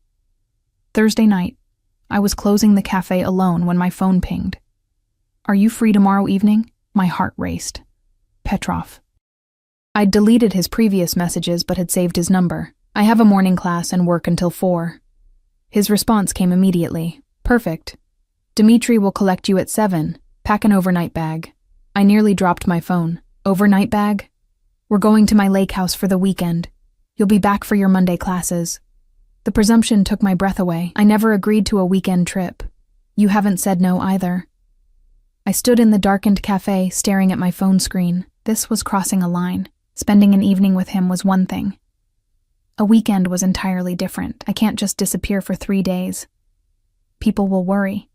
Thursday night, I was closing the cafe alone when my phone pinged. "Are you free tomorrow evening?" My heart raced. Petrov. I'd deleted his previous messages but had saved his number. "I have a morning class and work until 4. His response came immediately. "Perfect. Dmitri will collect you at 7. Pack an overnight bag." I nearly dropped my phone. "Overnight bag? We're going to my lake house for the weekend. You'll be back for your Monday classes." The presumption took my breath away. I never agreed to a weekend trip. "You haven't said no either." I stood in the darkened cafe, staring at my phone screen. This was crossing a line. Spending an evening with him was one thing. A weekend was entirely different. I can't just disappear for 3 days. People will worry.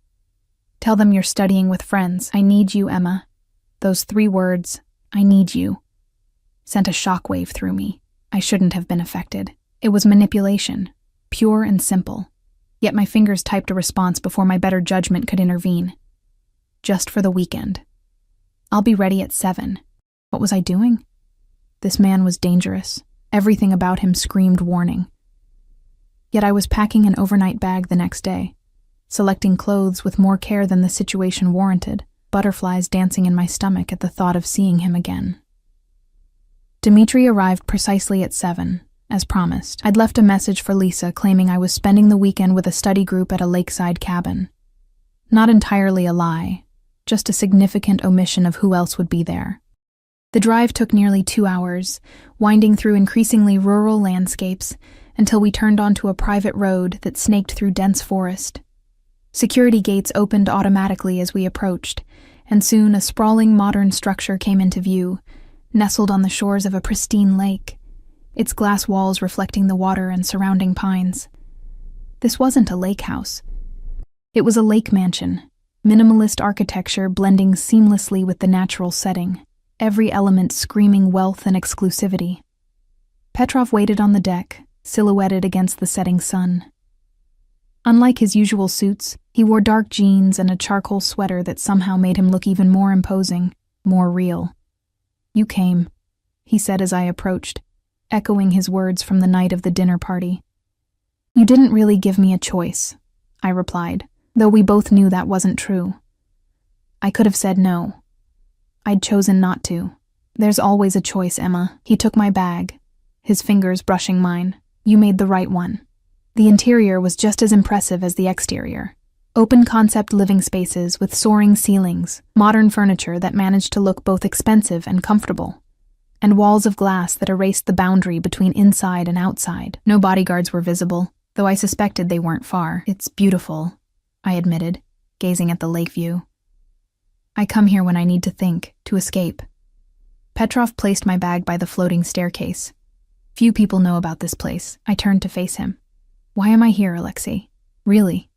"Tell them you're studying with friends. I need you, Emma." Those 3 words, "I need you," sent a shockwave through me. I shouldn't have been affected. It was manipulation, pure and simple. Yet my fingers typed a response before my better judgment could intervene. "Just for the weekend. I'll be ready at 7. What was I doing? This man was dangerous. Everything about him screamed warning. Yet I was packing an overnight bag the next day, selecting clothes with more care than the situation warranted, butterflies dancing in my stomach at the thought of seeing him again. Dmitri arrived precisely at 7, as promised. I'd left a message for Lisa claiming I was spending the weekend with a study group at a lakeside cabin. Not entirely a lie, just a significant omission of who else would be there. The drive took nearly 2 hours, winding through increasingly rural landscapes until we turned onto a private road that snaked through dense forest. Security gates opened automatically as we approached, and soon a sprawling modern structure came into view, nestled on the shores of a pristine lake, its glass walls reflecting the water and surrounding pines. This wasn't a lake house. It was a lake mansion, minimalist architecture blending seamlessly with the natural setting, every element screaming wealth and exclusivity. Petrov waited on the deck, silhouetted against the setting sun. Unlike his usual suits, he wore dark jeans and a charcoal sweater that somehow made him look even more imposing, more real. "You came," he said as I approached, echoing his words from the night of the dinner party. "You didn't really give me a choice," I replied, though we both knew that wasn't true. I could have said no. I'd chosen not to. "There's always a choice, Emma." He took my bag, his fingers brushing mine. "You made the right one." The interior was just as impressive as the exterior. Open-concept living spaces with soaring ceilings, modern furniture that managed to look both expensive and comfortable, and walls of glass that erased the boundary between inside and outside. No bodyguards were visible, though I suspected they weren't far. "It's beautiful," I admitted, gazing at the lake view. "I come here when I need to think, to escape." Petrov placed my bag by the floating staircase. "Few people know about this place." I turned to face him. "Why am I here, Alexei? Really?"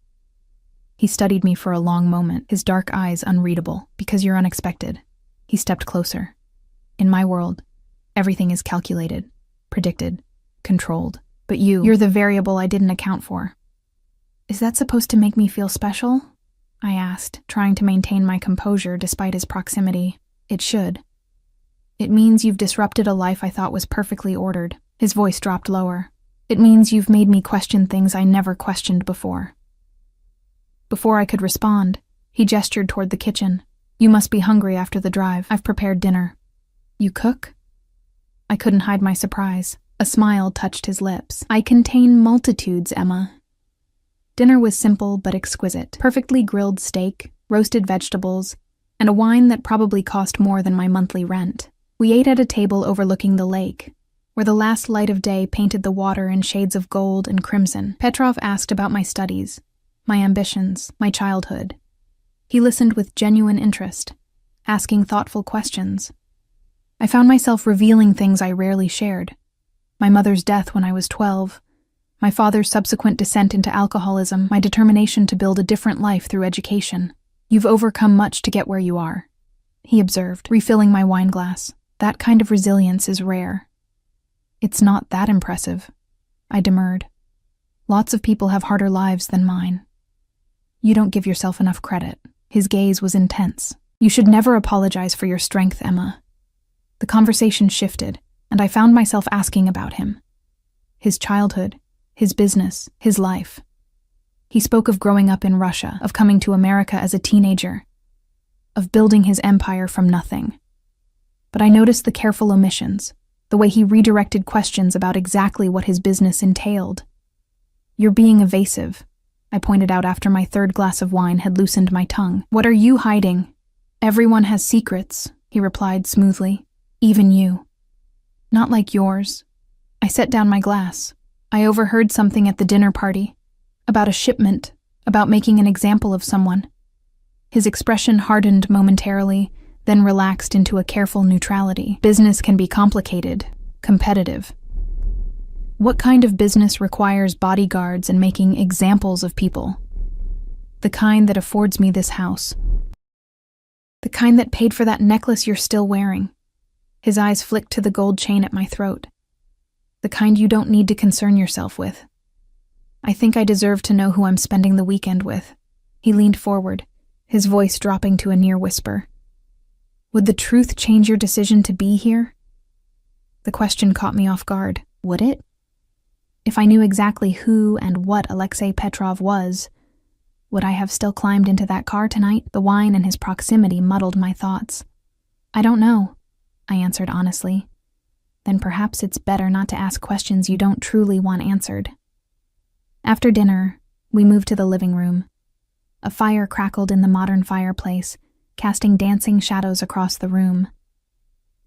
He studied me for a long moment, his dark eyes unreadable. "Because you're unexpected." He stepped closer. "In my world, everything is calculated, predicted, controlled. But you're the variable I didn't account for. Is that supposed to make me feel special? I asked, trying to maintain my composure despite his proximity. It should. It means you've disrupted a life I thought was perfectly ordered. His voice dropped lower. It means you've made me question things I never questioned before. Before I could respond, he gestured toward the kitchen. You must be hungry after the drive. I've prepared dinner. You cook? I couldn't hide my surprise. A smile touched his lips. I contain multitudes, Emma. Dinner was simple but exquisite. Perfectly grilled steak, roasted vegetables, and a wine that probably cost more than my monthly rent. We ate at a table overlooking the lake, where the last light of day painted the water in shades of gold and crimson. Petrov asked about my studies, my ambitions, my childhood. He listened with genuine interest, asking thoughtful questions. I found myself revealing things I rarely shared. My mother's death when I was 12, my father's subsequent descent into alcoholism, my determination to build a different life through education. You've overcome much to get where you are, he observed, refilling my wine glass. That kind of resilience is rare. It's not that impressive, I demurred. Lots of people have harder lives than mine. You don't give yourself enough credit. His gaze was intense. You should never apologize for your strength, Emma. The conversation shifted, and I found myself asking about him. His childhood, his business, his life. He spoke of growing up in Russia, of coming to America as a teenager, of building his empire from nothing. But I noticed the careful omissions, the way he redirected questions about exactly what his business entailed. You're being evasive, I pointed out after my third glass of wine had loosened my tongue. What are you hiding? Everyone has secrets, he replied smoothly. Even you. Not like yours. I set down my glass. I overheard something at the dinner party. About a shipment. About making an example of someone. His expression hardened momentarily, then relaxed into a careful neutrality. Business can be complicated, competitive. What kind of business requires bodyguards and making examples of people? The kind that affords me this house. The kind that paid for that necklace you're still wearing. His eyes flicked to the gold chain at my throat. The kind you don't need to concern yourself with. I think I deserve to know who I'm spending the weekend with. He leaned forward, his voice dropping to a near whisper. Would the truth change your decision to be here? The question caught me off guard. Would it? If I knew exactly who and what Alexei Petrov was, would I have still climbed into that car tonight? The wine and his proximity muddled my thoughts. I don't know, I answered honestly. Then perhaps it's better not to ask questions you don't truly want answered. After dinner, we moved to the living room. A fire crackled in the modern fireplace, casting dancing shadows across the room.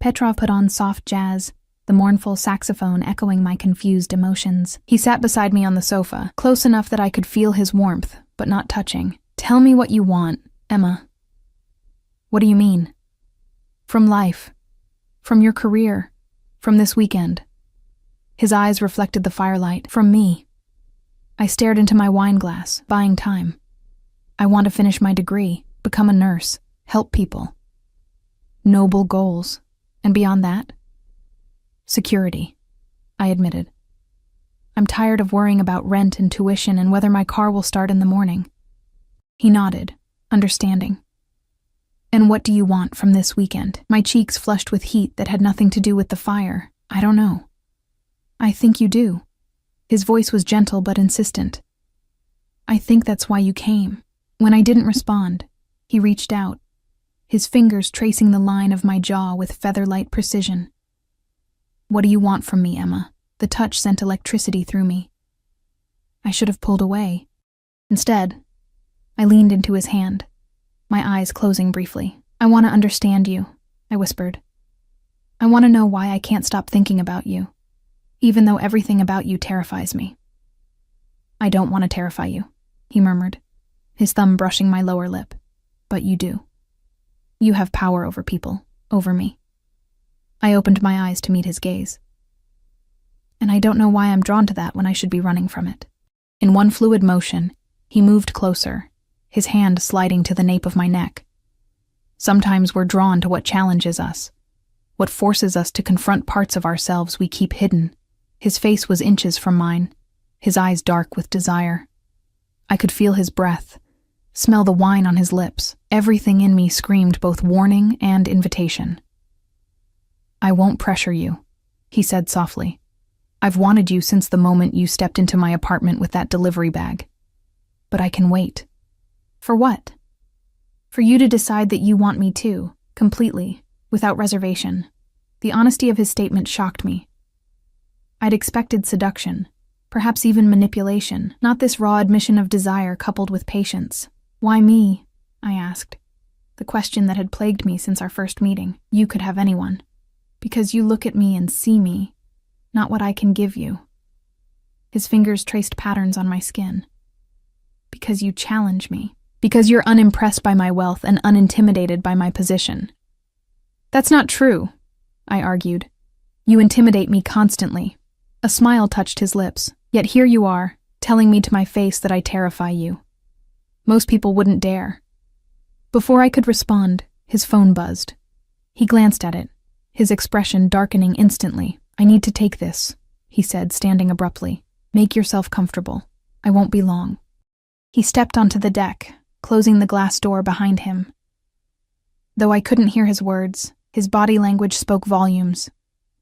Petrov put on soft jazz, the mournful saxophone echoing my confused emotions. He sat beside me on the sofa, close enough that I could feel his warmth, but not touching. Tell me what you want, Emma. What do you mean? From life. From your career. From this weekend. His eyes reflected the firelight. From me. I stared into my wine glass, buying time. I want to finish my degree, become a nurse, help people. Noble goals. And beyond that? Security, I admitted. I'm tired of worrying about rent and tuition and whether my car will start in the morning. He nodded, understanding. And what do you want from this weekend? My cheeks flushed with heat that had nothing to do with the fire. I don't know. I think you do. His voice was gentle but insistent. I think that's why you came. When I didn't respond, he reached out, his fingers tracing the line of my jaw with feather-light precision. What do you want from me, Emma? The touch sent electricity through me. I should have pulled away. Instead, I leaned into his hand, my eyes closing briefly. I want to understand you, I whispered. I want to know why I can't stop thinking about you, even though everything about you terrifies me. I don't want to terrify you, he murmured, his thumb brushing my lower lip. But you do. You have power over people, over me. I opened my eyes to meet his gaze. And I don't know why I'm drawn to that when I should be running from it. In one fluid motion, he moved closer, his hand sliding to the nape of my neck. Sometimes we're drawn to what challenges us, what forces us to confront parts of ourselves we keep hidden. His face was inches from mine, his eyes dark with desire. I could feel his breath, smell the wine on his lips. Everything in me screamed both warning and invitation. "I won't pressure you," he said softly. "I've wanted you since the moment you stepped into my apartment with that delivery bag. But I can wait." "For what?" "For you to decide that you want me too, completely, without reservation." The honesty of his statement shocked me. I'd expected seduction, perhaps even manipulation, not this raw admission of desire coupled with patience. "Why me?" I asked, the question that had plagued me since our first meeting. "You could have anyone. Because you look at me and see me, not what I can give you." His fingers traced patterns on my skin. "Because you challenge me. Because you're unimpressed by my wealth and unintimidated by my position." "That's not true," I argued. "You intimidate me constantly." A smile touched his lips. "Yet here you are, telling me to my face that I terrify you. Most people wouldn't dare." Before I could respond, his phone buzzed. He glanced at it, his expression darkening instantly. "I need to take this," he said, standing abruptly. "Make yourself comfortable. I won't be long." He stepped onto the deck, closing the glass door behind him. Though I couldn't hear his words, his body language spoke volumes.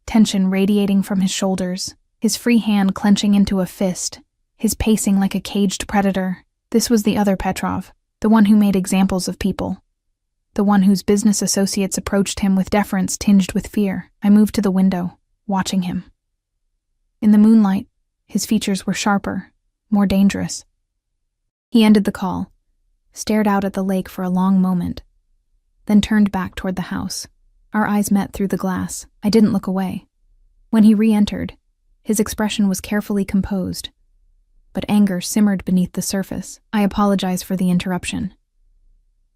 Tension radiating from his shoulders, his free hand clenching into a fist, his pacing like a caged predator. This was the other Petrov, the one who made examples of people. The one whose business associates approached him with deference tinged with fear. I moved to the window, watching him. In the moonlight, his features were sharper, more dangerous. He ended the call, stared out at the lake for a long moment, then turned back toward the house. Our eyes met through the glass. I didn't look away. When he re-entered, his expression was carefully composed, but anger simmered beneath the surface. "I apologize for the interruption.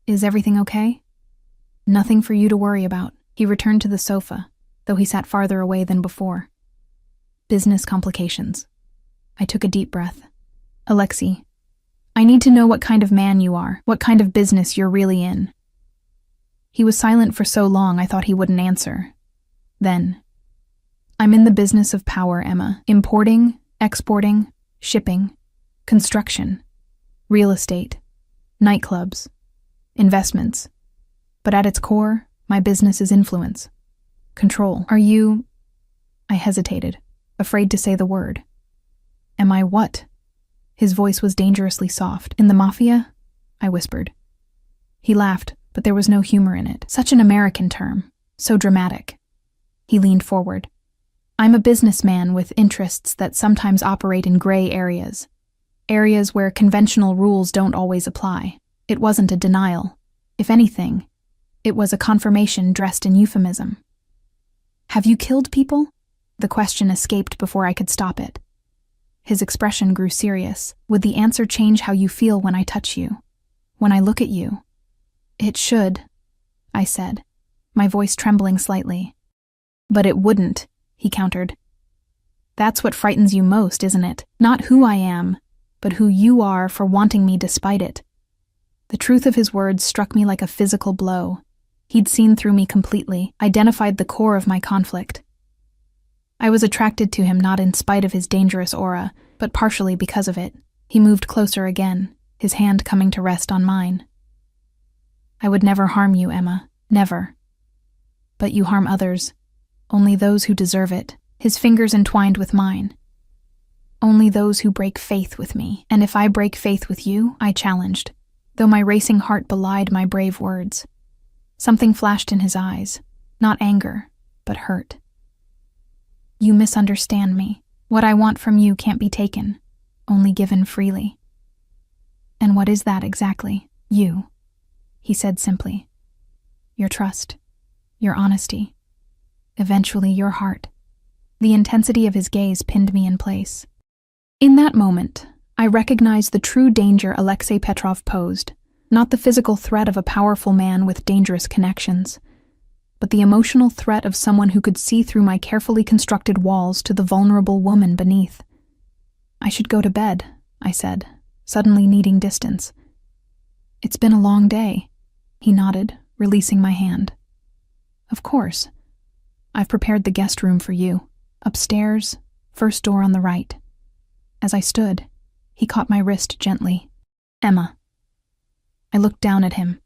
Is everything okay?" "Nothing for you to worry about." He returned to the sofa, though he sat farther away than before. "Business complications." I took a deep breath. "Alexei, I need to know what kind of man you are, what kind of business you're really in." He was silent for so long I thought he wouldn't answer. Then, "I'm in the business of power, Emma. Importing, exporting, shipping, construction, real estate, nightclubs, investments. But at its core, my business is influence, control." "Are you—" I hesitated, afraid to say the word. "Am I what?" His voice was dangerously soft. "In the Mafia?" I whispered. He laughed, but there was no humor in it. "Such an American term, so dramatic." He leaned forward. "I'm a businessman with interests that sometimes operate in gray areas. Areas where conventional rules don't always apply." It wasn't a denial. If anything, it was a confirmation dressed in euphemism. "Have you killed people?" The question escaped before I could stop it. His expression grew serious. "Would the answer change how you feel when I touch you? When I look at you?" "It should," I said, my voice trembling slightly. "But it wouldn't," he countered. "That's what frightens you most, isn't it? Not who I am, but who you are for wanting me despite it." The truth of his words struck me like a physical blow. He'd seen through me completely, identified the core of my conflict. I was attracted to him not in spite of his dangerous aura, but partially because of it. He moved closer again, his hand coming to rest on mine. "I would never harm you, Emma, never. But you harm others, only those who deserve it." His fingers entwined with mine. "Only those who break faith with me. And if I break faith with you," I challenged, though my racing heart belied my brave words. Something flashed in his eyes, not anger, but hurt. "You misunderstand me. What I want from you can't be taken, only given freely." "And what is that exactly?" "You," he said simply. "Your trust, your honesty, eventually your heart." The intensity of his gaze pinned me in place. In that moment, I recognized the true danger Alexei Petrov posed, not the physical threat of a powerful man with dangerous connections, but the emotional threat of someone who could see through my carefully constructed walls to the vulnerable woman beneath. "I should go to bed," I said, suddenly needing distance. "It's been a long day," he nodded, releasing my hand. "Of course. I've prepared the guest room for you. Upstairs, First door on the right. As I stood, he caught my wrist gently. Emma. I looked down at him,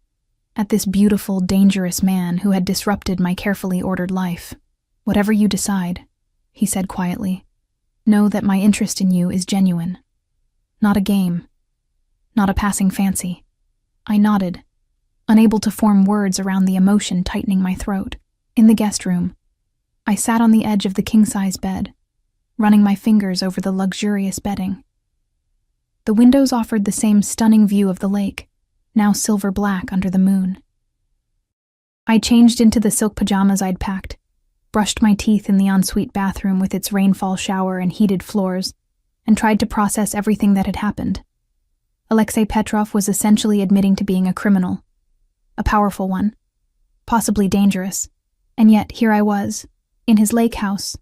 at this beautiful, dangerous man who had disrupted my carefully ordered life. Whatever you decide, he said quietly, know that my interest in you is genuine. Not a game. Not a passing fancy. I nodded, unable to form words around the emotion tightening my throat. In the guest room, I sat on the edge of the king-size bed, running my fingers over the luxurious bedding. The windows offered the same stunning view of the lake, now silver-black under the moon. I changed into the silk pajamas I'd packed, brushed my teeth in the ensuite bathroom with its rainfall shower and heated floors, and tried to process everything that had happened. Alexei Petrov was essentially admitting to being a criminal, a powerful one, possibly dangerous, and yet here I was, in his lake house,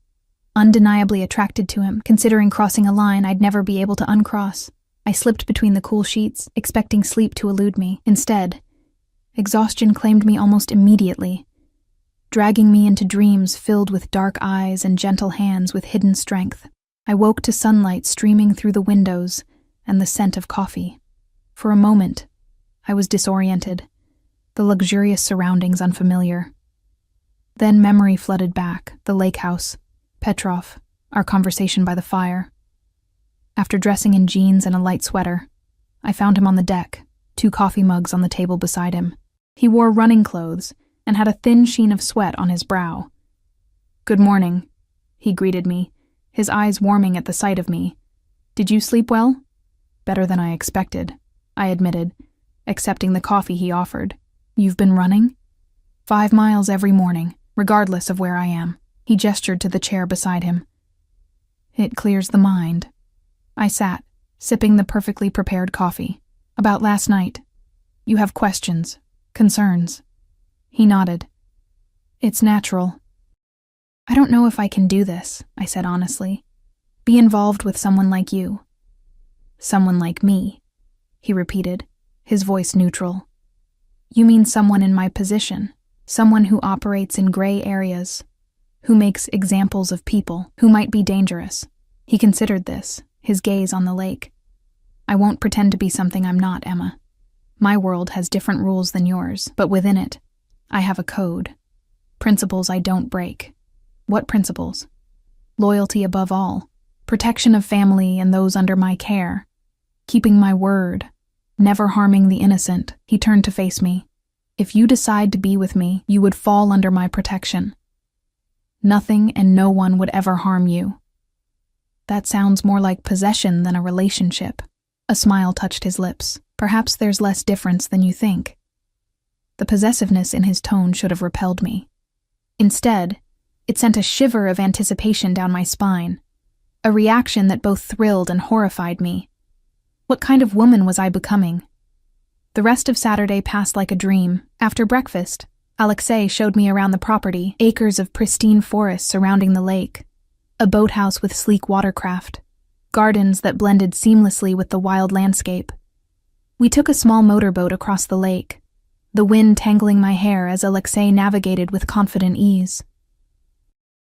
undeniably attracted to him, considering crossing a line I'd never be able to uncross. I slipped between the cool sheets, expecting sleep to elude me. Instead, exhaustion claimed me almost immediately, dragging me into dreams filled with dark eyes and gentle hands with hidden strength. I woke to sunlight streaming through the windows and the scent of coffee. For a moment, I was disoriented, the luxurious surroundings unfamiliar. Then memory flooded back, the lake house, Petrov, our conversation by the fire. After dressing in jeans and a light sweater, I found him on the deck, 2 coffee mugs on the table beside him. He wore running clothes and had a thin sheen of sweat on his brow. "Good morning," he greeted me, his eyes warming at the sight of me. "Did you sleep well?" "Better than I expected," I admitted, accepting the coffee he offered. "You've been running?" 5 miles every morning, regardless of where I am. He gestured to the chair beside him. "It clears the mind." I sat, sipping the perfectly prepared coffee. "About last night. You have questions, concerns." He nodded. "It's natural." "I don't know if I can do this," I said honestly. "Be involved with someone like you." "Someone like me," he repeated, his voice neutral. "You mean someone in my position, someone who operates in gray areas, who makes examples of people, who might be dangerous." He considered this, his gaze on the lake. "I won't pretend to be something I'm not, Emma. My world has different rules than yours, but within it, I have a code. Principles I don't break." "What principles?" "Loyalty above all, protection of family and those under my care, keeping my word, never harming the innocent." He turned to face me. "If you decide to be with me, you would fall under my protection. Nothing and no one would ever harm you." "That sounds more like possession than a relationship." A smile touched his lips. "Perhaps there's less difference than you think." The possessiveness in his tone should have repelled me. Instead, it sent a shiver of anticipation down my spine, a reaction that both thrilled and horrified me. What kind of woman was I becoming? The rest of Saturday passed like a dream. After breakfast, Alexei showed me around the property, acres of pristine forest surrounding the lake, a boathouse with sleek watercraft, gardens that blended seamlessly with the wild landscape. We took a small motorboat across the lake, the wind tangling my hair as Alexei navigated with confident ease.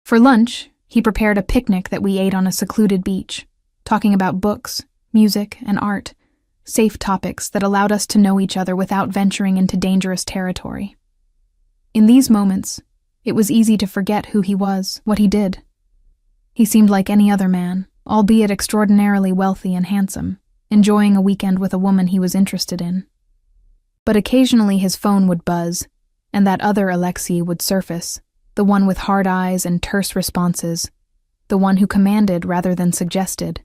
For lunch, he prepared a picnic that we ate on a secluded beach, talking about books, music, and art, safe topics that allowed us to know each other without venturing into dangerous territory. In these moments, it was easy to forget who he was, what he did. He seemed like any other man, albeit extraordinarily wealthy and handsome, enjoying a weekend with a woman he was interested in. But occasionally his phone would buzz, and that other Alexei would surface, the one with hard eyes and terse responses, the one who commanded rather than suggested.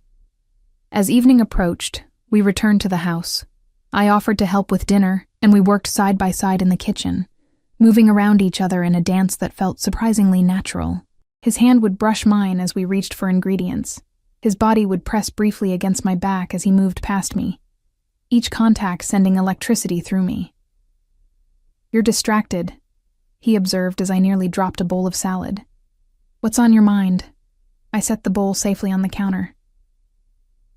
As evening approached, we returned to the house. I offered to help with dinner, and we worked side by side in the kitchen, moving around each other in a dance that felt surprisingly natural. His hand would brush mine as we reached for ingredients. His body would press briefly against my back as he moved past me, each contact sending electricity through me. "You're distracted," he observed as I nearly dropped a bowl of salad. "What's on your mind?" I set the bowl safely on the counter.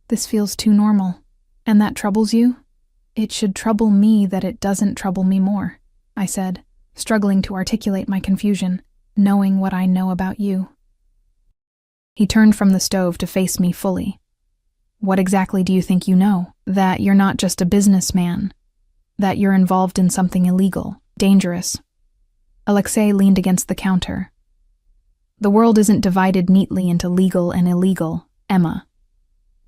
"This feels too normal. And that troubles you?" "It should trouble me that it doesn't trouble me more," I said, struggling to articulate my confusion, knowing what I know about you. He turned from the stove to face me fully. What exactly do you think you know? That you're not just a businessman. That you're involved in something illegal, dangerous. Alexei leaned against the counter. The world isn't divided neatly into legal and illegal, Emma.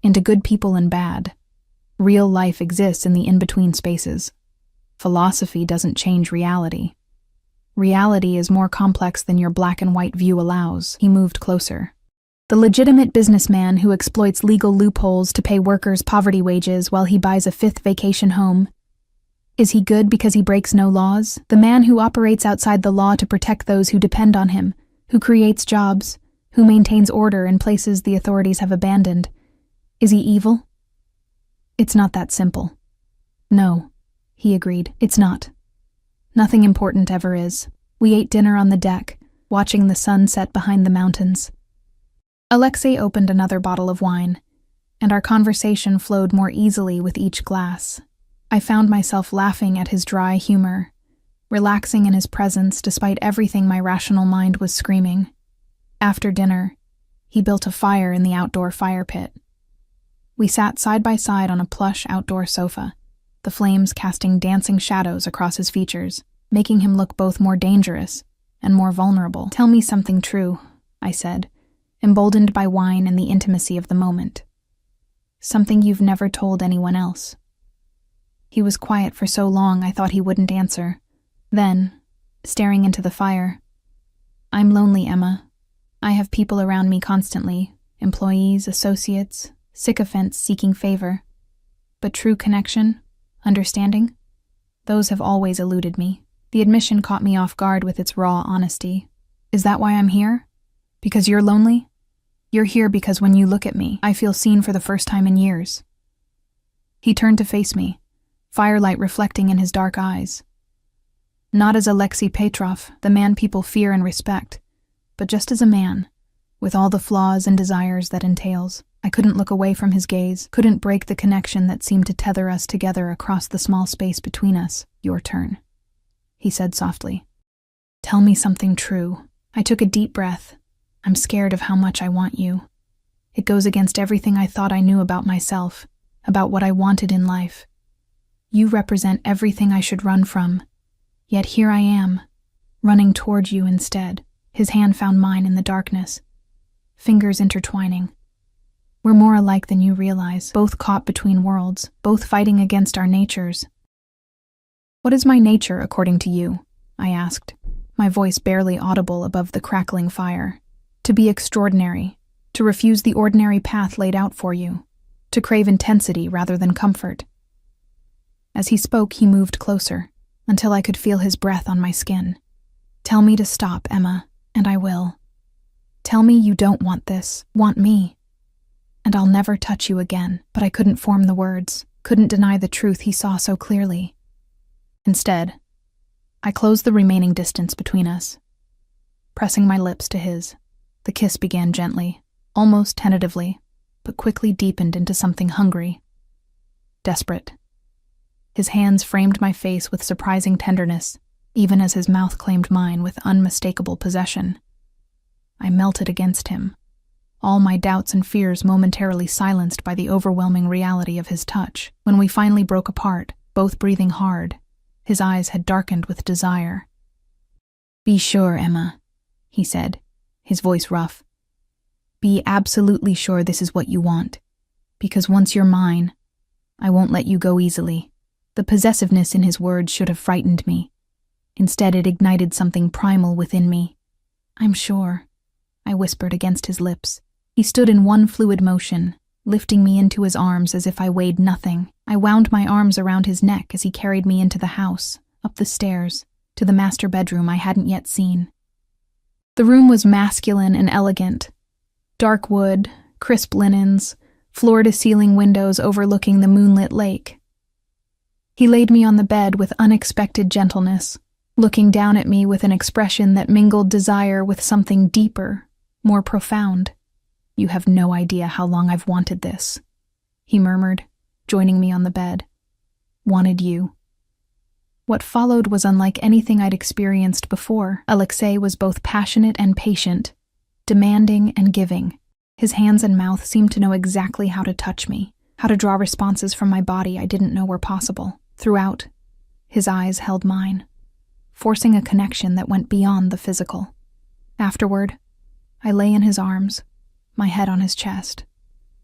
Into good people and bad. Real life exists in the in-between spaces. Philosophy doesn't change reality. Reality is more complex than your black and white view allows. He moved closer. The legitimate businessman who exploits legal loopholes to pay workers poverty wages while he buys a 5th vacation home. Is he good because he breaks no laws? The man who operates outside the law to protect those who depend on him, who creates jobs, who maintains order in places the authorities have abandoned. Is he evil? It's not that simple. No, he agreed, it's not. Nothing important ever is. We ate dinner on the deck, watching the sun set behind the mountains. Alexei opened another bottle of wine, and our conversation flowed more easily with each glass. I found myself laughing at his dry humor, relaxing in his presence despite everything my rational mind was screaming. After dinner, he built a fire in the outdoor fire pit. We sat side by side on a plush outdoor sofa, the flames casting dancing shadows across his features, making him look both more dangerous and more vulnerable. Tell me something true, I said, emboldened by wine and the intimacy of the moment. Something you've never told anyone else. He was quiet for so long I thought he wouldn't answer. Then, staring into the fire, I'm lonely, Emma. I have people around me constantly, employees, associates, sycophants seeking favor. But true connection, understanding, those have always eluded me. The admission caught me off guard with its raw honesty. Is that why I'm here? Because you're lonely? You're here because when you look at me, I feel seen for the first time in years. He turned to face me, firelight reflecting in his dark eyes. Not as Alexei Petrov, the man people fear and respect, but just as a man, with all the flaws and desires that entails. I couldn't look away from his gaze, couldn't break the connection that seemed to tether us together across the small space between us. Your turn, he said softly. Tell me something true. I took a deep breath. I'm scared of how much I want you. It goes against everything I thought I knew about myself, about what I wanted in life. You represent everything I should run from. Yet here I am, running toward you instead. His hand found mine in the darkness, fingers intertwining. We're more alike than you realize, both caught between worlds, both fighting against our natures. What is my nature, according to you? I asked, my voice barely audible above the crackling fire. To be extraordinary, to refuse the ordinary path laid out for you, to crave intensity rather than comfort. As he spoke, he moved closer, until I could feel his breath on my skin. Tell me to stop, Emma, and I will. Tell me you don't want this, want me. And I'll never touch you again. But I couldn't form the words, couldn't deny the truth he saw so clearly. Instead, I closed the remaining distance between us. Pressing my lips to his, the kiss began gently, almost tentatively, but quickly deepened into something hungry, desperate. His hands framed my face with surprising tenderness, even as his mouth claimed mine with unmistakable possession. I melted against him, all my doubts and fears momentarily silenced by the overwhelming reality of his touch. When we finally broke apart, both breathing hard, his eyes had darkened with desire. Be sure, Emma, he said, his voice rough. Be absolutely sure this is what you want, because once you're mine, I won't let you go easily. The possessiveness in his words should have frightened me. Instead, it ignited something primal within me. I'm sure, I whispered against his lips. He stood in one fluid motion, lifting me into his arms as if I weighed nothing. I wound my arms around his neck as he carried me into the house, up the stairs, to the master bedroom I hadn't yet seen. The room was masculine and elegant. Dark wood, crisp linens, floor-to-ceiling windows overlooking the moonlit lake. He laid me on the bed with unexpected gentleness, looking down at me with an expression that mingled desire with something deeper, more profound. You have no idea how long I've wanted this, he murmured, joining me on the bed. Wanted you. What followed was unlike anything I'd experienced before. Alexei was both passionate and patient, demanding and giving. His hands and mouth seemed to know exactly how to touch me, how to draw responses from my body I didn't know were possible. Throughout, his eyes held mine, forcing a connection that went beyond the physical. Afterward, I lay in his arms, my head on his chest,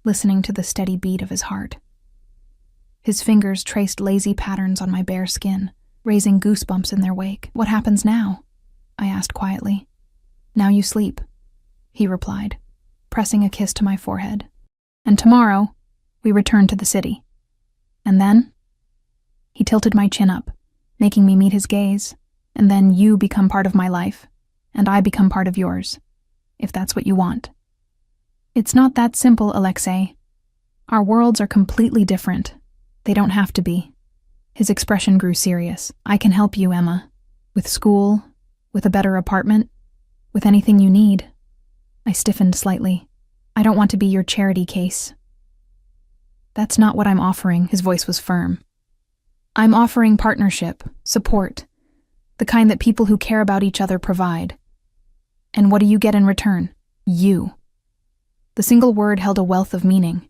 listening to the steady beat of his heart. His fingers traced lazy patterns on my bare skin, raising goosebumps in their wake. "What happens now?" I asked quietly. "Now you sleep," he replied, pressing a kiss to my forehead. "And tomorrow, we return to the city. And then?" He tilted my chin up, making me meet his gaze. "And then you become part of my life, and I become part of yours, if that's what you want." "It's not that simple, Alexei. Our worlds are completely different. They don't have to be." His expression grew serious. "I can help you, Emma. With school, with a better apartment, with anything you need." I stiffened slightly. "I don't want to be your charity case." "That's not what I'm offering," his voice was firm. "I'm offering partnership, support, the kind that people who care about each other provide. And what do you get in return? You." The single word held a wealth of meaning.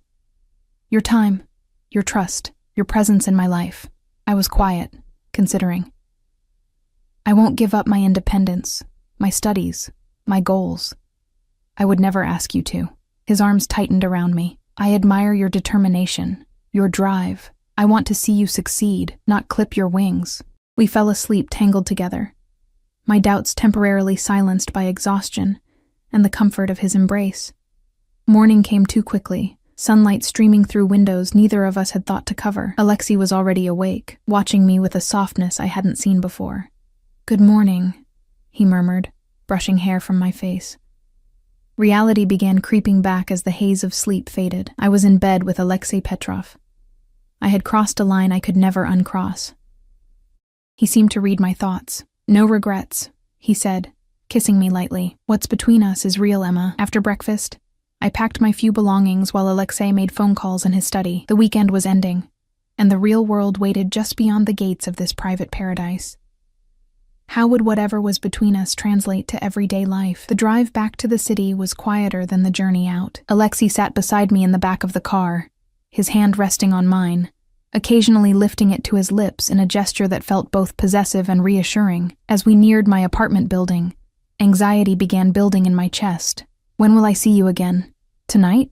"Your time, your trust, your presence in my life." I was quiet, considering. "I won't give up my independence, my studies, my goals. I would never ask you to." His arms tightened around me. "I admire your determination, your drive. I want to see you succeed, not clip your wings." We fell asleep tangled together, my doubts temporarily silenced by exhaustion and the comfort of his embrace. Morning came too quickly, sunlight streaming through windows neither of us had thought to cover. Alexei was already awake, watching me with a softness I hadn't seen before. "Good morning," he murmured, brushing hair from my face. Reality began creeping back as the haze of sleep faded. I was in bed with Alexei Petrov. I had crossed a line I could never uncross. He seemed to read my thoughts. "No regrets," he said, kissing me lightly. "What's between us is real, Emma." After breakfast, I packed my few belongings while Alexei made phone calls in his study. The weekend was ending, and the real world waited just beyond the gates of this private paradise. How would whatever was between us translate to everyday life? The drive back to the city was quieter than the journey out. Alexei sat beside me in the back of the car, his hand resting on mine, occasionally lifting it to his lips in a gesture that felt both possessive and reassuring. As we neared my apartment building, anxiety began building in my chest. "When will I see you again?" "Tonight?"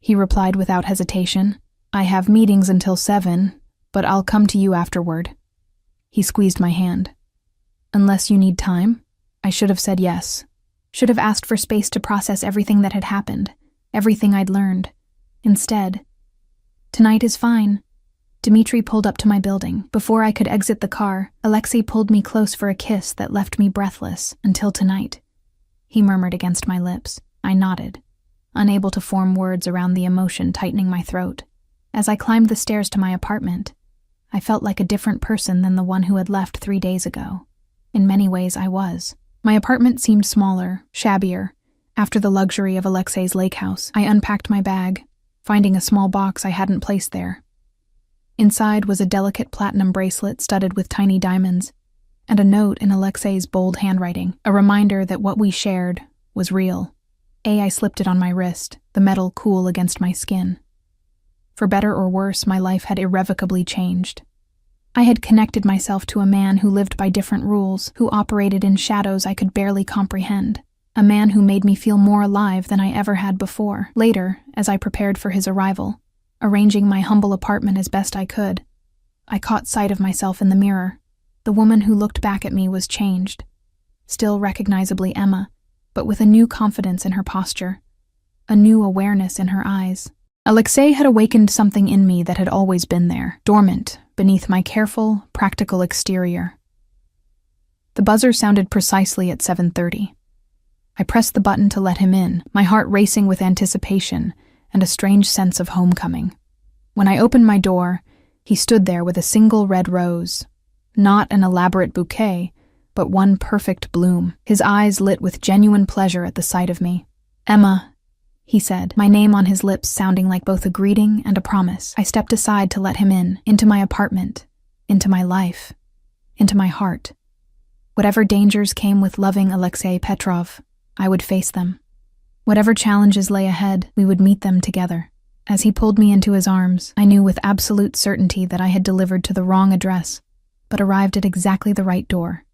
he replied without hesitation. "I have meetings until 7, but I'll come to you afterward." He squeezed my hand. "Unless you need time?" I should have said yes. Should have asked for space to process everything that had happened, everything I'd learned. Instead, "Tonight is fine." Dmitri pulled up to my building. Before I could exit the car, Alexei pulled me close for a kiss that left me breathless. "Until tonight," he murmured against my lips. I nodded, unable to form words around the emotion tightening my throat. As I climbed the stairs to my apartment, I felt like a different person than the one who had left 3 days ago. In many ways, I was. My apartment seemed smaller, shabbier, after the luxury of Alexei's lake house. I unpacked my bag, finding a small box I hadn't placed there. Inside was a delicate platinum bracelet studded with tiny diamonds, and a note in Alexei's bold handwriting, a reminder that what we shared was real. I slipped it on my wrist, the metal cool against my skin. For better or worse, my life had irrevocably changed. I had connected myself to a man who lived by different rules, who operated in shadows I could barely comprehend, a man who made me feel more alive than I ever had before. Later, as I prepared for his arrival, arranging my humble apartment as best I could, I caught sight of myself in the mirror. The woman who looked back at me was changed, still recognizably Emma, but with a new confidence in her posture, a new awareness in her eyes. Alexei had awakened something in me that had always been there, dormant beneath my careful, practical exterior. The buzzer sounded precisely at 7:30. I pressed the button to let him in, my heart racing with anticipation and a strange sense of homecoming. When I opened my door, he stood there with a single red rose, not an elaborate bouquet, but one perfect bloom. His eyes lit with genuine pleasure at the sight of me. "Emma," he said, my name on his lips sounding like both a greeting and a promise. I stepped aside to let him in, into my apartment, into my life, into my heart. Whatever dangers came with loving Alexei Petrov, I would face them. Whatever challenges lay ahead, we would meet them together. As he pulled me into his arms, I knew with absolute certainty that I had delivered to the wrong address, but arrived at exactly the right door.